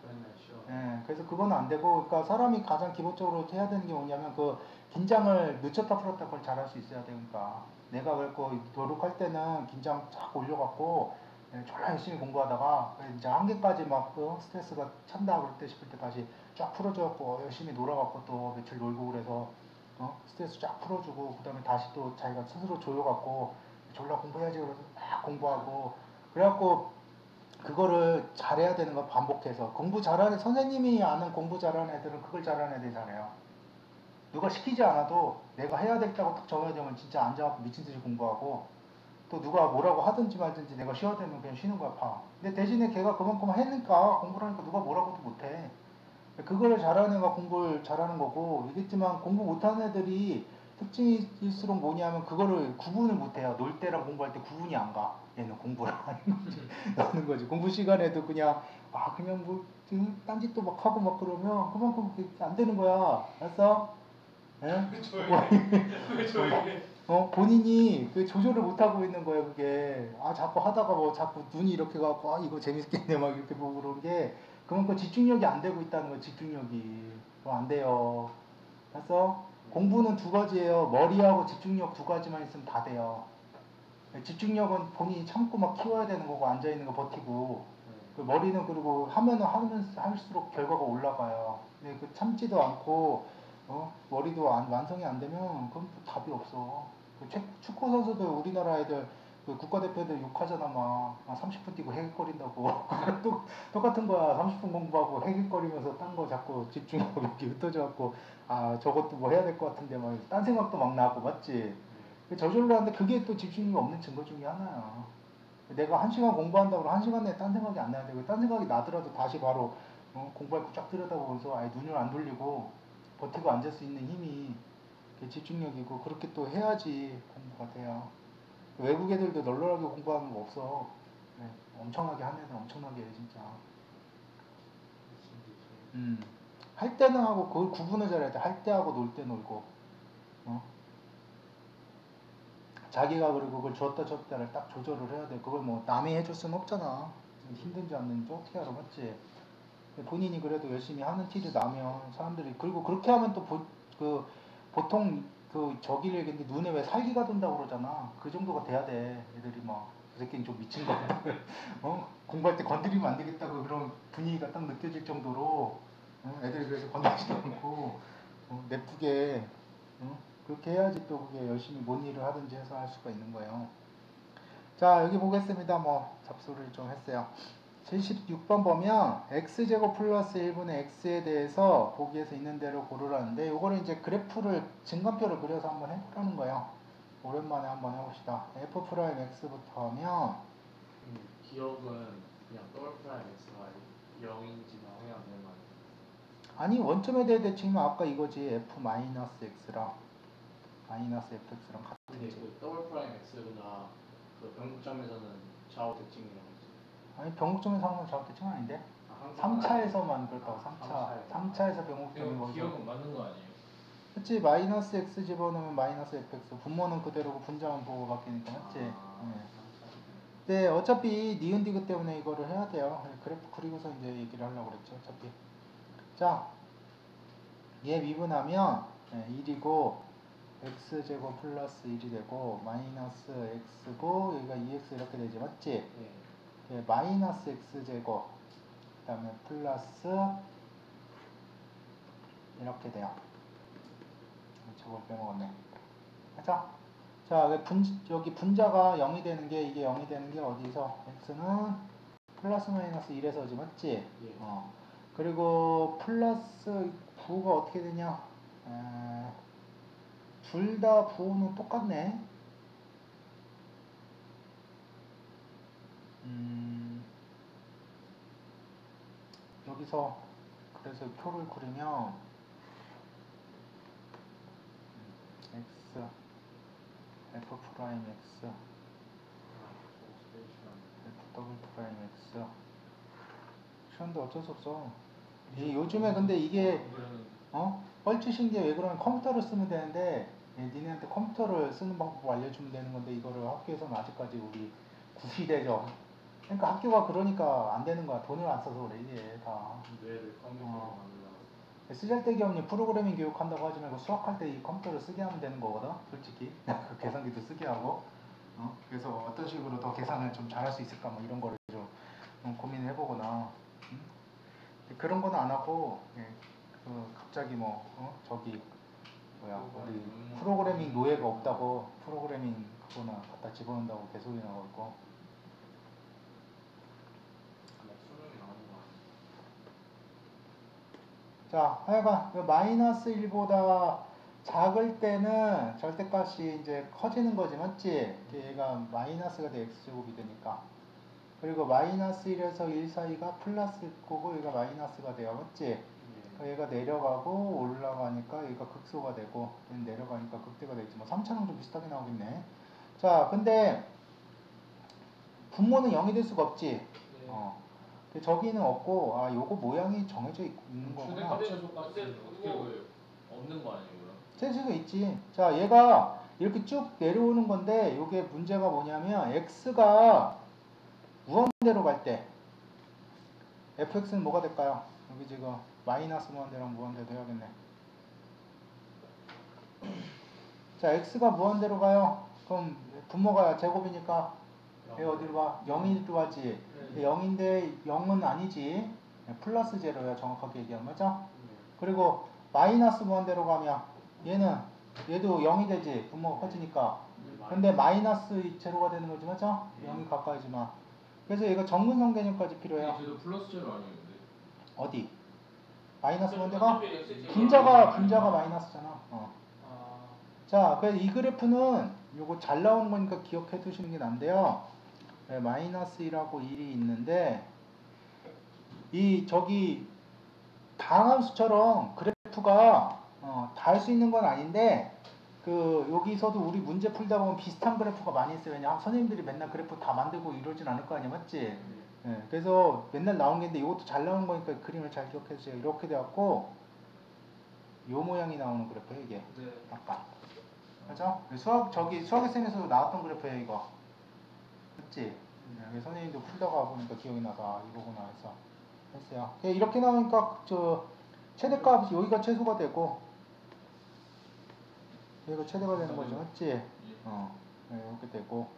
그래서 그건 안 되고, 그러니까 사람이 가장 기본적으로 해야 되는 게 뭐냐면 긴장을 늦췄다 풀었다 그걸 잘할 수 있어야 되니까. 내가 그랬고 노력할 때는 긴장 쫙 올려갖고 졸라 열심히 공부하다가 이제 한계까지 막 스트레스가 찬다 그럴 때 싶을 때 다시 쫙 풀어줘갖고 열심히 놀아갖고 또 며칠 놀고 그래서 스트레스 쫙 풀어주고 그 다음에 다시 또 자기가 스스로 조여갖고 졸라 공부해야지 그래서 막 공부하고 그래갖고 그거를 잘해야 되는 거 반복해서. 공부 잘하는 선생님이 아는 공부 잘하는 애들은 그걸 잘하는 애들이 잘해요. 누가 시키지 않아도 내가 해야 되겠다고 딱 정해야 되면 진짜 앉아갖고 미친듯이 공부하고, 또 누가 뭐라고 하든지 말든지 내가 쉬어야 되면 그냥 쉬는 거야, 파. 근데 대신에 걔가 그만큼 하니까, 공부를 하니까 누가 뭐라고도 못해. 그거를 잘하는 애가 공부를 잘하는 거고, 이겠지만 공부 못하는 애들이 특징일수록 뭐냐면 그거를 구분을 못해요. 놀 때랑 공부할 때 구분이 안 가. 얘는 공부를 하는 거지. 하는 거지. 공부 시간에도 그냥 뭐 딴짓도 막 하고 막 그러면 그만큼 안 되는 거야. 알았어? 본인이 조절을 못 하고 있는 거예요. 그게 자꾸 하다가 뭐 자꾸 눈이 이렇게 가고 이거 재밌겠네 막 이렇게 보고 그런 게 그만큼 집중력이 안 되고 있다는 거예요. 집중력이 안 돼요. 그래서 공부는 두 가지예요. 머리하고 집중력 두 가지만 있으면 다 돼요. 집중력은 본인이 참고 막 키워야 되는 거고 앉아 있는 거 버티고, 머리는 그리고 하면 할수록 결과가 올라가요. 근데 참지도 않고 머리도 완성이 안 되면 그건 또 답이 없어. 축구 선수들 우리나라 애들 국가대표들 욕하잖아. 막 30분 뛰고 헤헷거린다고. 똑같은 거야. 30분 공부하고 헤헷거리면서 딴 거 자꾸 집중하고 이렇게 흩어져갖고 저것도 뭐 해야 될 것 같은데 막 딴 생각도 막 나고. 맞지? 저절로 하는데 그게 또 집중력이 없는 증거 중에 하나야. 내가 1시간 공부한다고 1시간 내에 딴 생각이 안 나야 되고, 딴 생각이 나더라도 다시 바로 공부할 거 쫙 들여다보면서 눈을 안 돌리고 버티고 앉을 수 있는 힘이 그게 집중력이고 그렇게 또 해야지 공부가 돼요. 외국 애들도 널널하게 공부하는 거 없어. 네, 엄청나게 하는 애들 엄청나게 해 진짜. 할 때는 하고 그걸 구분을 잘해야 돼. 할 때 하고 놀 때 놀고. 어? 자기가 그리고 그걸 줬다 줬다를 딱 조절을 해야 돼. 그걸 뭐 남이 해줄 수는 없잖아. 힘든지 안 힘든지 어떻게 알아, 맞지? 본인이 그래도 열심히 하는 티를 나면 사람들이 그리고 그렇게 하면 또 보통 그 저기를 얘기했는데 눈에 왜 살기가 돈다고 그러잖아. 그 정도가 돼야 돼. 애들이 막 그 새끼는 좀 미친 거 공부할 때 건드리면 안 되겠다고 그런 분위기가 딱 느껴질 정도로 애들이 그래서 건드리지도 않고 내쁘게 그렇게 해야지 또 그게 열심히 뭔 일을 하든지 해서 할 수가 있는 거예요. 자, 여기 보겠습니다. 뭐 잡소리를 좀 했어요. 76번 보면 x제곱 플러스 1분의 x에 대해서 보기에서 있는 대로 고르라는데 요거를 이제 그래프를 증간표를 그려서 한번 해보라는 거예요. 오랜만에 한번 해봅시다. f 프라임 x부터 하면 기억은 그냥 더블 프라임 x가 0인지만 확인하면 되는 거 아니에요? 아니 원점에 대해 대칭이면 아까 이거지 f 마이너스 x랑 마이너스 fx랑 근데 같은지. 그 더블 프라임 x보다 그 변곡점에서는 좌우 대칭이라고 했어요. 아니 변곡점에서 하는 건 좌우대칭 아닌데? 아, 3차에서만 그렇다고 3차에서 병목점이 이거 거기서 기억은 맞는 거 아니에요? 그치 마이너스 x 집어넣으면 마이너스 fx 분모는 그대로고 분자만 보고 바뀌니까 맞지? 네. 네 어차피 니은 디귿 때문에 이거를 해야 돼요. 그래프 그리고서 이제 얘기를 하려고 그랬죠 어차피. 자 얘 미분하면 1이고 x제곱 플러스 1이 되고 마이너스 x고 여기가 2x 이렇게 되지 맞지? 네. 마이너스 x제곱 그 다음에 플러스 이렇게 돼요. 저걸 빼먹었네. 그죠? 자, 여기 분자가 0이 되는 게 이게 0이 되는 게 어디서? x는 플러스 마이너스 1에서 오지 맞지? 예. 그리고 플러스 부호가 어떻게 되냐? 둘 다 부호는 똑같네. 여기서 그래서 표를 그리면 x f 프라임 x f 더블 프라임 x 시간도 어쩔 수 없어. 요즘에 근데 이게 뻘짓인 게 왜 그러면 컴퓨터를 쓰면 되는데 니네한테 컴퓨터를 쓰는 방법 알려주면 되는 건데 이거를 학교에서는 아직까지 우리 구시대죠. 그러니까 학교가 그러니까 안 되는 거야. 돈을 안 써서 그래 이게 다. 뇌를 컴퓨터로 만들려고. 쓰잘데기 없는 프로그래밍 교육한다고 하지 말고 수학할 때 이 컴퓨터를 쓰게 하면 되는 거거든 솔직히. 그 계산기도 쓰게 하고 그래서 어떤 식으로 더 계산을 좀 잘할 수 있을까 뭐 이런 거를 좀 고민을 해보거나 그런 거는 안 하고 갑자기 뭐 저기 뭐야 우리 프로그래밍 노예가 없다고 프로그래밍 그거나 갖다 집어넣는다고 개소리 나고 있고. 수능이 나오는 거 아니에요? 자, 하여간 그 마이너스 1보다 작을 때는 절대값이 이제 커지는 거지 맞지? 얘가 마이너스가 돼 x제곱이 되니까. 그리고 마이너스 1에서 1 사이가 플러스 거고 얘가 마이너스가 돼요 맞지? 얘가 내려가고 올라가니까 얘가 극소가 되고 얘는 내려가니까 극대가 되겠지. 뭐 3차랑 좀 비슷하게 나오겠네. 자 근데 분모는 0이 될 수가 없지. 근데 저기는 없고 요거 모양이 정해져 있는 거구나. 최대값 어떻게 보여요? 없는 거 아니에요 그럼? 셀 수도 있지. 자 얘가 이렇게 쭉 내려오는 건데 요게 문제가 뭐냐면 x가 무한대로 갈 때 fx는 뭐가 될까요? 여기 지금 마이너스 무한대랑 무한대도 해야겠네. 자 x가 무한대로 가요. 그럼 분모가 제곱이니까 얘 어디로 가? 0이로 가지. 0인데 0은 아니지. 플러스 제로야 정확하게 얘기하면 맞죠? 그리고 마이너스 무한대로 가면 얘도 0이 되지. 분모가 커지니까. 근데 마이너스 제로가 되는 거지 맞죠? 0이 가까이지만. 그래서 얘가 정근성 개념까지 필요해요. 쟤도 플러스 제로 아니었는데? 어디? 마이너스 무한대가? 분자가 마이너스잖아. 자, 그래서 이 그래프는 요거 잘 나오는 거니까 기억해 두시는 게 난데요. 마이너스 1하고 1이 있는데 저기 다항함수처럼 그래프가 다 할 수 있는 건 아닌데 여기서도 우리 문제 풀다 보면 비슷한 그래프가 많이 있어요. 왜냐하면 선생님들이 맨날 그래프 다 만들고 이러진 않을 거 아니야, 맞지? 예, 그래서 맨날 나온 게 있는데 이것도 잘 나오는 거니까 그림을 잘 기억해 주세요. 이렇게 돼갖고 요 모양이 나오는 그래프예요, 이게. 네. 아까. 그죠? 수학의 쌤에서 나왔던 그래프예요, 이거. 맞지? 네, 선생님도 풀다가 보니까 기억이 나서 이 보구나 해서 했어요. 이렇게 나오니까 최대값이 여기가 최소가 되고 여기가 최대가 되는 거죠, 맞지? 네, 이렇게 되고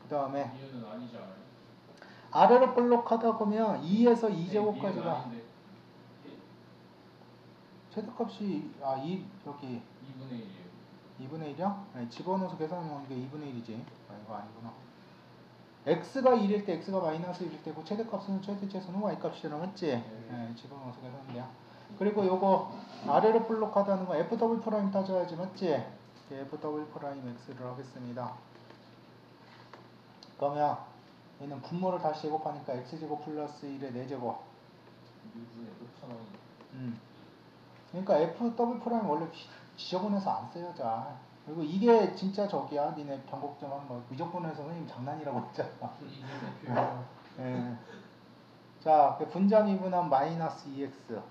그 다음에 이유는 아니지 않아요? 아래로 볼록하다 보면 2에서 2제곱까지가 이유는 아닌데. 최대값이 여기 2분의 1이에요. 2분의 1이야? 네, 집어넣어서 계산하면 이게 2분의 1이지. 이거 아니구나. x가 1일 때 x가 마이너스 1일 때고 최대값은 최대체수는 y값이잖아, 맞지? 네, 집어넣어서 계산하면 돼요. 그리고 요거 아래로 볼록하다는 거 f 더블 프라임 따져야지, 맞지? f 더블 프라임 x를 하겠습니다. 그러면 얘는 분모를 다시 제곱하니까 x제곱 플러스 1의 4제곱. 6분의 6,000원. 그러니까 f 더블 프라임 원래 지저분해서 안 써요, 자. 그리고 이게 진짜 저기야, 니네 변곡점 한번 미적분해서 선생님 장난이라고 했잖아. 예. 자, 분자 미분한 마이너스 2x.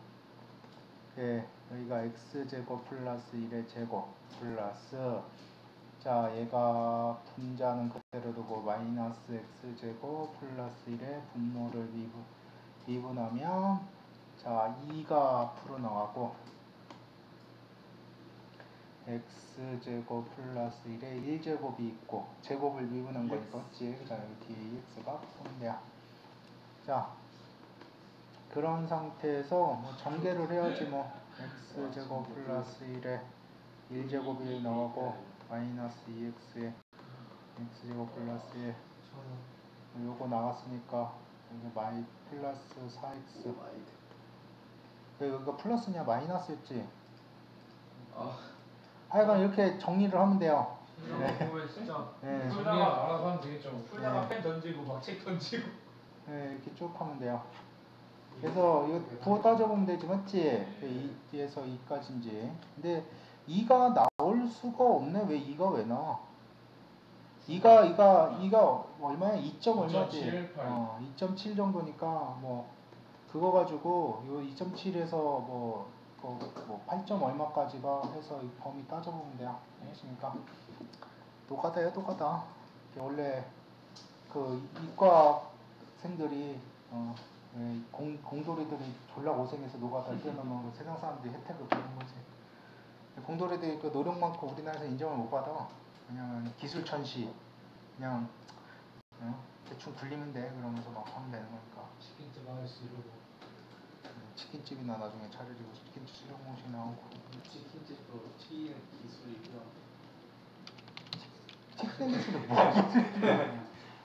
예, 여기가 x제곱 플러스 1의 제곱 플러스, 자, 얘가 분자는 그대로 두고 마이너스 x제곱 플러스 1의 분모를 미분하면, 자, 2가 앞으로 나가고 x제곱 플러스 1의 1제곱이 있고 제곱을 미분한 거니까, 맞지? 자, 여기 뒤에 x가 붙으면 돼요. 자, 그런 상태에서 뭐 전개를 해야지 뭐. x제곱 플러스 1의 1제곱이 나오고 마이너스 2x에 x제곱 플러스 1 요거 나갔으니까 여기 마이 플러스 4x. 여기가 플러스냐 마이너스였지? 하여간 이렇게 정리를 하면 돼요. 네. 진짜 네. 정리가 알아서 하면 되겠죠. 풀다가 펜 던지고 막 책 던지고. 네, 이렇게 쭉 하면 돼요. 그래서 이거 부호 따져보면 되지, 맞지? 2에서 2까지인지. 근데 2가 나올 수가 없네. 왜 2가 왜 나와? 2가 얼마야? 2점 얼마지? 2.7 정도니까 뭐 그거 가지고 요 2.7에서 뭐 8점 얼마까지가 해서 이 범위 따져보면 돼요. 알겠습니까? 똑같아요, 똑같아. 원래 그 이과생들이 공돌이들이 졸라 고생해서 노가다 뛰어넘는 세상 사람들이 혜택을 보는 거지. 공돌이들이 그 노력 많고 우리나라에서 인정을 못 받아. 그냥 기술천시, 그냥 대충 굴리면 돼. 그러면서 막 하면 되는 거니까. 치킨집 아저씨 이러고. 치킨집이나 나중에 차려지고 치킨집 수령공식 나오고. 치킨집도 튀기는 기술이 있고요. 치킨 기술은 뭐?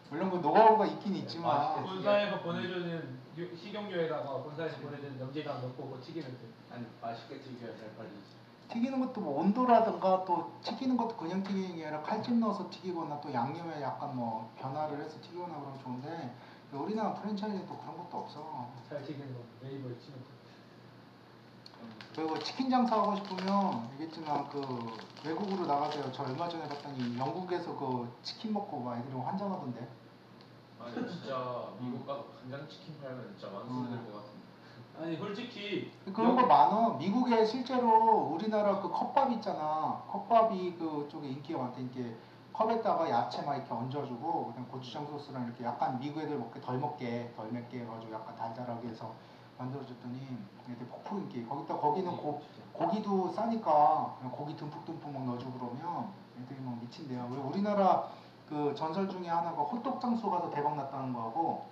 물론 그 노하우가 있긴 있지만. 본사에서 보내주는 식용유에다가 본사에서 보내주는 염지당 넣고 그거 튀기면 돼. 아니 맛있게 튀겨야 잘 팔리지. 튀기는 것도 뭐 온도라든가 또 튀기는 것도 그냥 튀기는 게 아니라 칼집 넣어서 튀기거나 또 양념에 약간 뭐 변화를 해서 튀기거나 그러면 좋은데 우리나라 프랜차이즈는 또 그런 것도 없어. 잘 튀기는 거 네이버에 치면 돼. 그리고 치킨 장사하고 싶으면 알겠지만 그 외국으로 나가세요. 저 얼마 전에 봤더니 영국에서 그 치킨 먹고 막 애들이 환장하던데. 아니 진짜 미국 가서 간장치킨 팔면 진짜 만수 될것 같은데. 아니 솔직히 그런 거 많아. 미국에 실제로 우리나라 그 컵밥 있잖아. 컵밥이 그쪽에 인기가 많대. 이게 컵에다가 야채 막 이렇게 얹어주고 그냥 고추장 소스랑 이렇게 약간 미국 애들 먹게 덜 맵게 해가지고 약간 달달하게 해서 만들어줬더니 애들 폭풍 인기. 거기는 고기도 싸니까 그냥 고기 듬뿍듬뿍 막 넣어주고 그러면 애들이 막 미친대요. 그리고 우리나라 그 전설 중에 하나가 호떡 장수 가서 대박 났다는 거하고,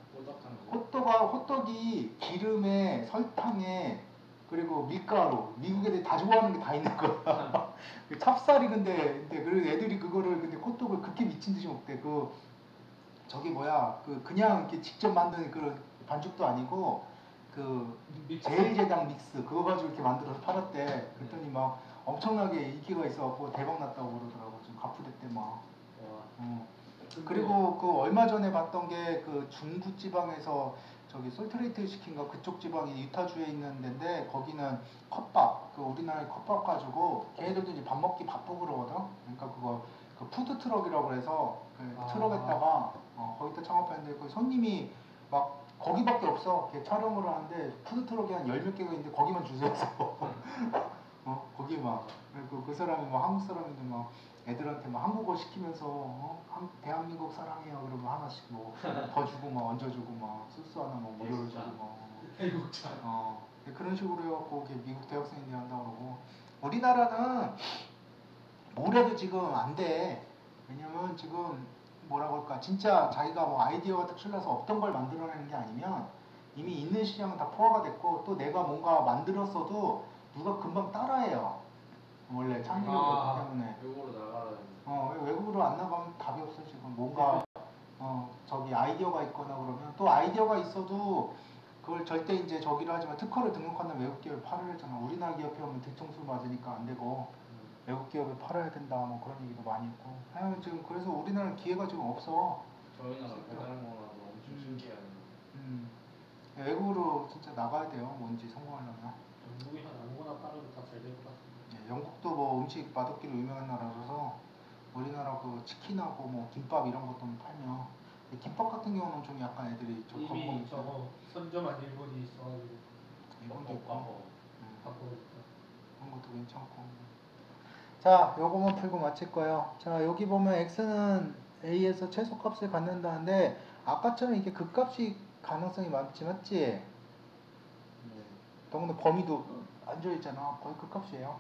호떡이 기름에 설탕에 그리고 밀가루, 미국 애들이 다 좋아하는 게 다 있는 거야. 찹쌀이 근데 그리고 애들이 그거를 근데 호떡을 그렇게 미친 듯이 먹대. 그냥 이렇게 직접 만드는 그런 반죽도 아니고 그 제일제당 믹스 그거 가지고 이렇게 만들어서 팔았대. 그랬더니 막 엄청나게 인기가 있어갖고 대박 났다고 그러더라고. 좀 가푸댔대 막. 그리고 그 얼마 전에 봤던 게 그 중부 지방에서 저기 솔트레이트 시킨가 그쪽 지방이 유타주에 있는 데인데 거기는 컵밥 그 우리나라의 컵밥 가지고 걔네들도 이제 밥 먹기 바쁘고 그러거든. 그러니까 그거 그 푸드 트럭이라고 해서 그 아. 트럭에다가 거기다 창업했는데 그 손님이 막 거기밖에 없어. 걔 촬영을 하는데 푸드 트럭이 한 열 몇 개가 있는데 거기만 줄 서서 거기 막 그 사람이 뭐 한국 사람인데 막 애들한테 막 한국어 시키면서 대한민국 사랑해요 그러면 하나씩 뭐 더 주고 막 얹어주고 막 소스 하나 뭐 무료로 주고 막 애국자. 그런 식으로 해갖고 이렇게 미국 대학생들이 한다고 그러고 우리나라는 뭘 해도 지금 안 돼. 왜냐면 지금 뭐라 그럴까 진짜 자기가 뭐 아이디어가 특출나서 없던 걸 만들어내는 게 아니면 이미 있는 시장은 다 포화가 됐고 또 내가 뭔가 만들었어도 누가 금방 따라해요. 원래 창의력이 없기 때문에. 외국으로 나가라는. 외국으로 안 나가면 답이 없어 지금. 뭔가 저기 아이디어가 있거나 그러면 또 아이디어가 있어도 그걸 절대 이제 저기로 하지만 특허를 등록한다면 외국 기업에 팔아야 되잖아. 우리나라 기업에 오면 뒤통수 맞으니까 안 되고 외국 기업에 팔아야 된다 뭐 그런 얘기도 많이 있고. 지금 그래서 우리나라는 기회가 지금 없어. 저희 나라 배달문화도 엄청 신기해요. 외국으로 진짜 나가야 돼요. 뭔지 성공하려면. 영국에서 아무거나 팔아도 다 잘 될 것 같습니다. 영국도 뭐 음식 맛없기로 유명한 나라라서 우리나라 그 치킨하고 뭐 김밥 이런 것도 팔면 김밥 같은 경우는 좀 약간 애들이 좀 이미 저거 선점한 일본이 있어가지고 일본도 있고 바꿔야겠다. 그런 것도 괜찮고. 자, 요거만 풀고 마칠 거예요. 자, 여기 보면 x는 a에서 최소값을 갖는다는데 아까처럼 이게 극값이 가능성이 많지 맞지? 더군다나 범위도 앉아있잖아. 거의 극값이에요.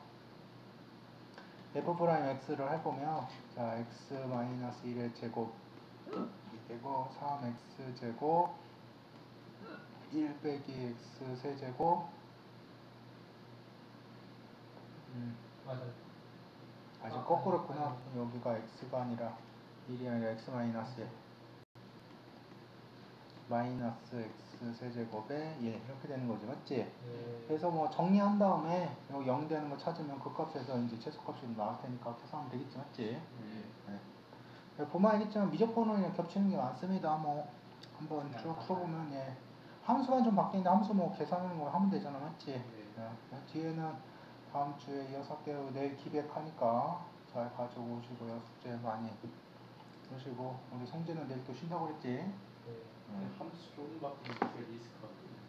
f'(x를 해보면 자 x-1의 제곱 되고 3x 제곱 1 빼기 x 세제곱 맞아요. 아직 거꾸로 했구나. 여기가 x가 아니라 1이 아니라 x 마이너스 x 세제곱에 1 이렇게 되는 거지 맞지? 네. 그래서 뭐 정리한 다음에 여기 0 되는 거 찾으면 그 값에서 이제 최소값이 나올 테니까 계산하면 되겠지 맞지? 네. 보면 알겠지만 미적분은 그냥 겹치는 게 많습니다. 뭐 한번 쭉 풀어보면 함수만 좀 바뀌는데 함수 뭐 계산하는 거 하면 되잖아 맞지? 뒤에는 다음 주에 이어서 할게요. 내일 기백하니까 잘 가져오시고요. 숙제 많이 그러시고 우리 성재는 내일 또 쉰다고 그랬지? 함수 조금 바뀌면 제일 리스크 같거든요.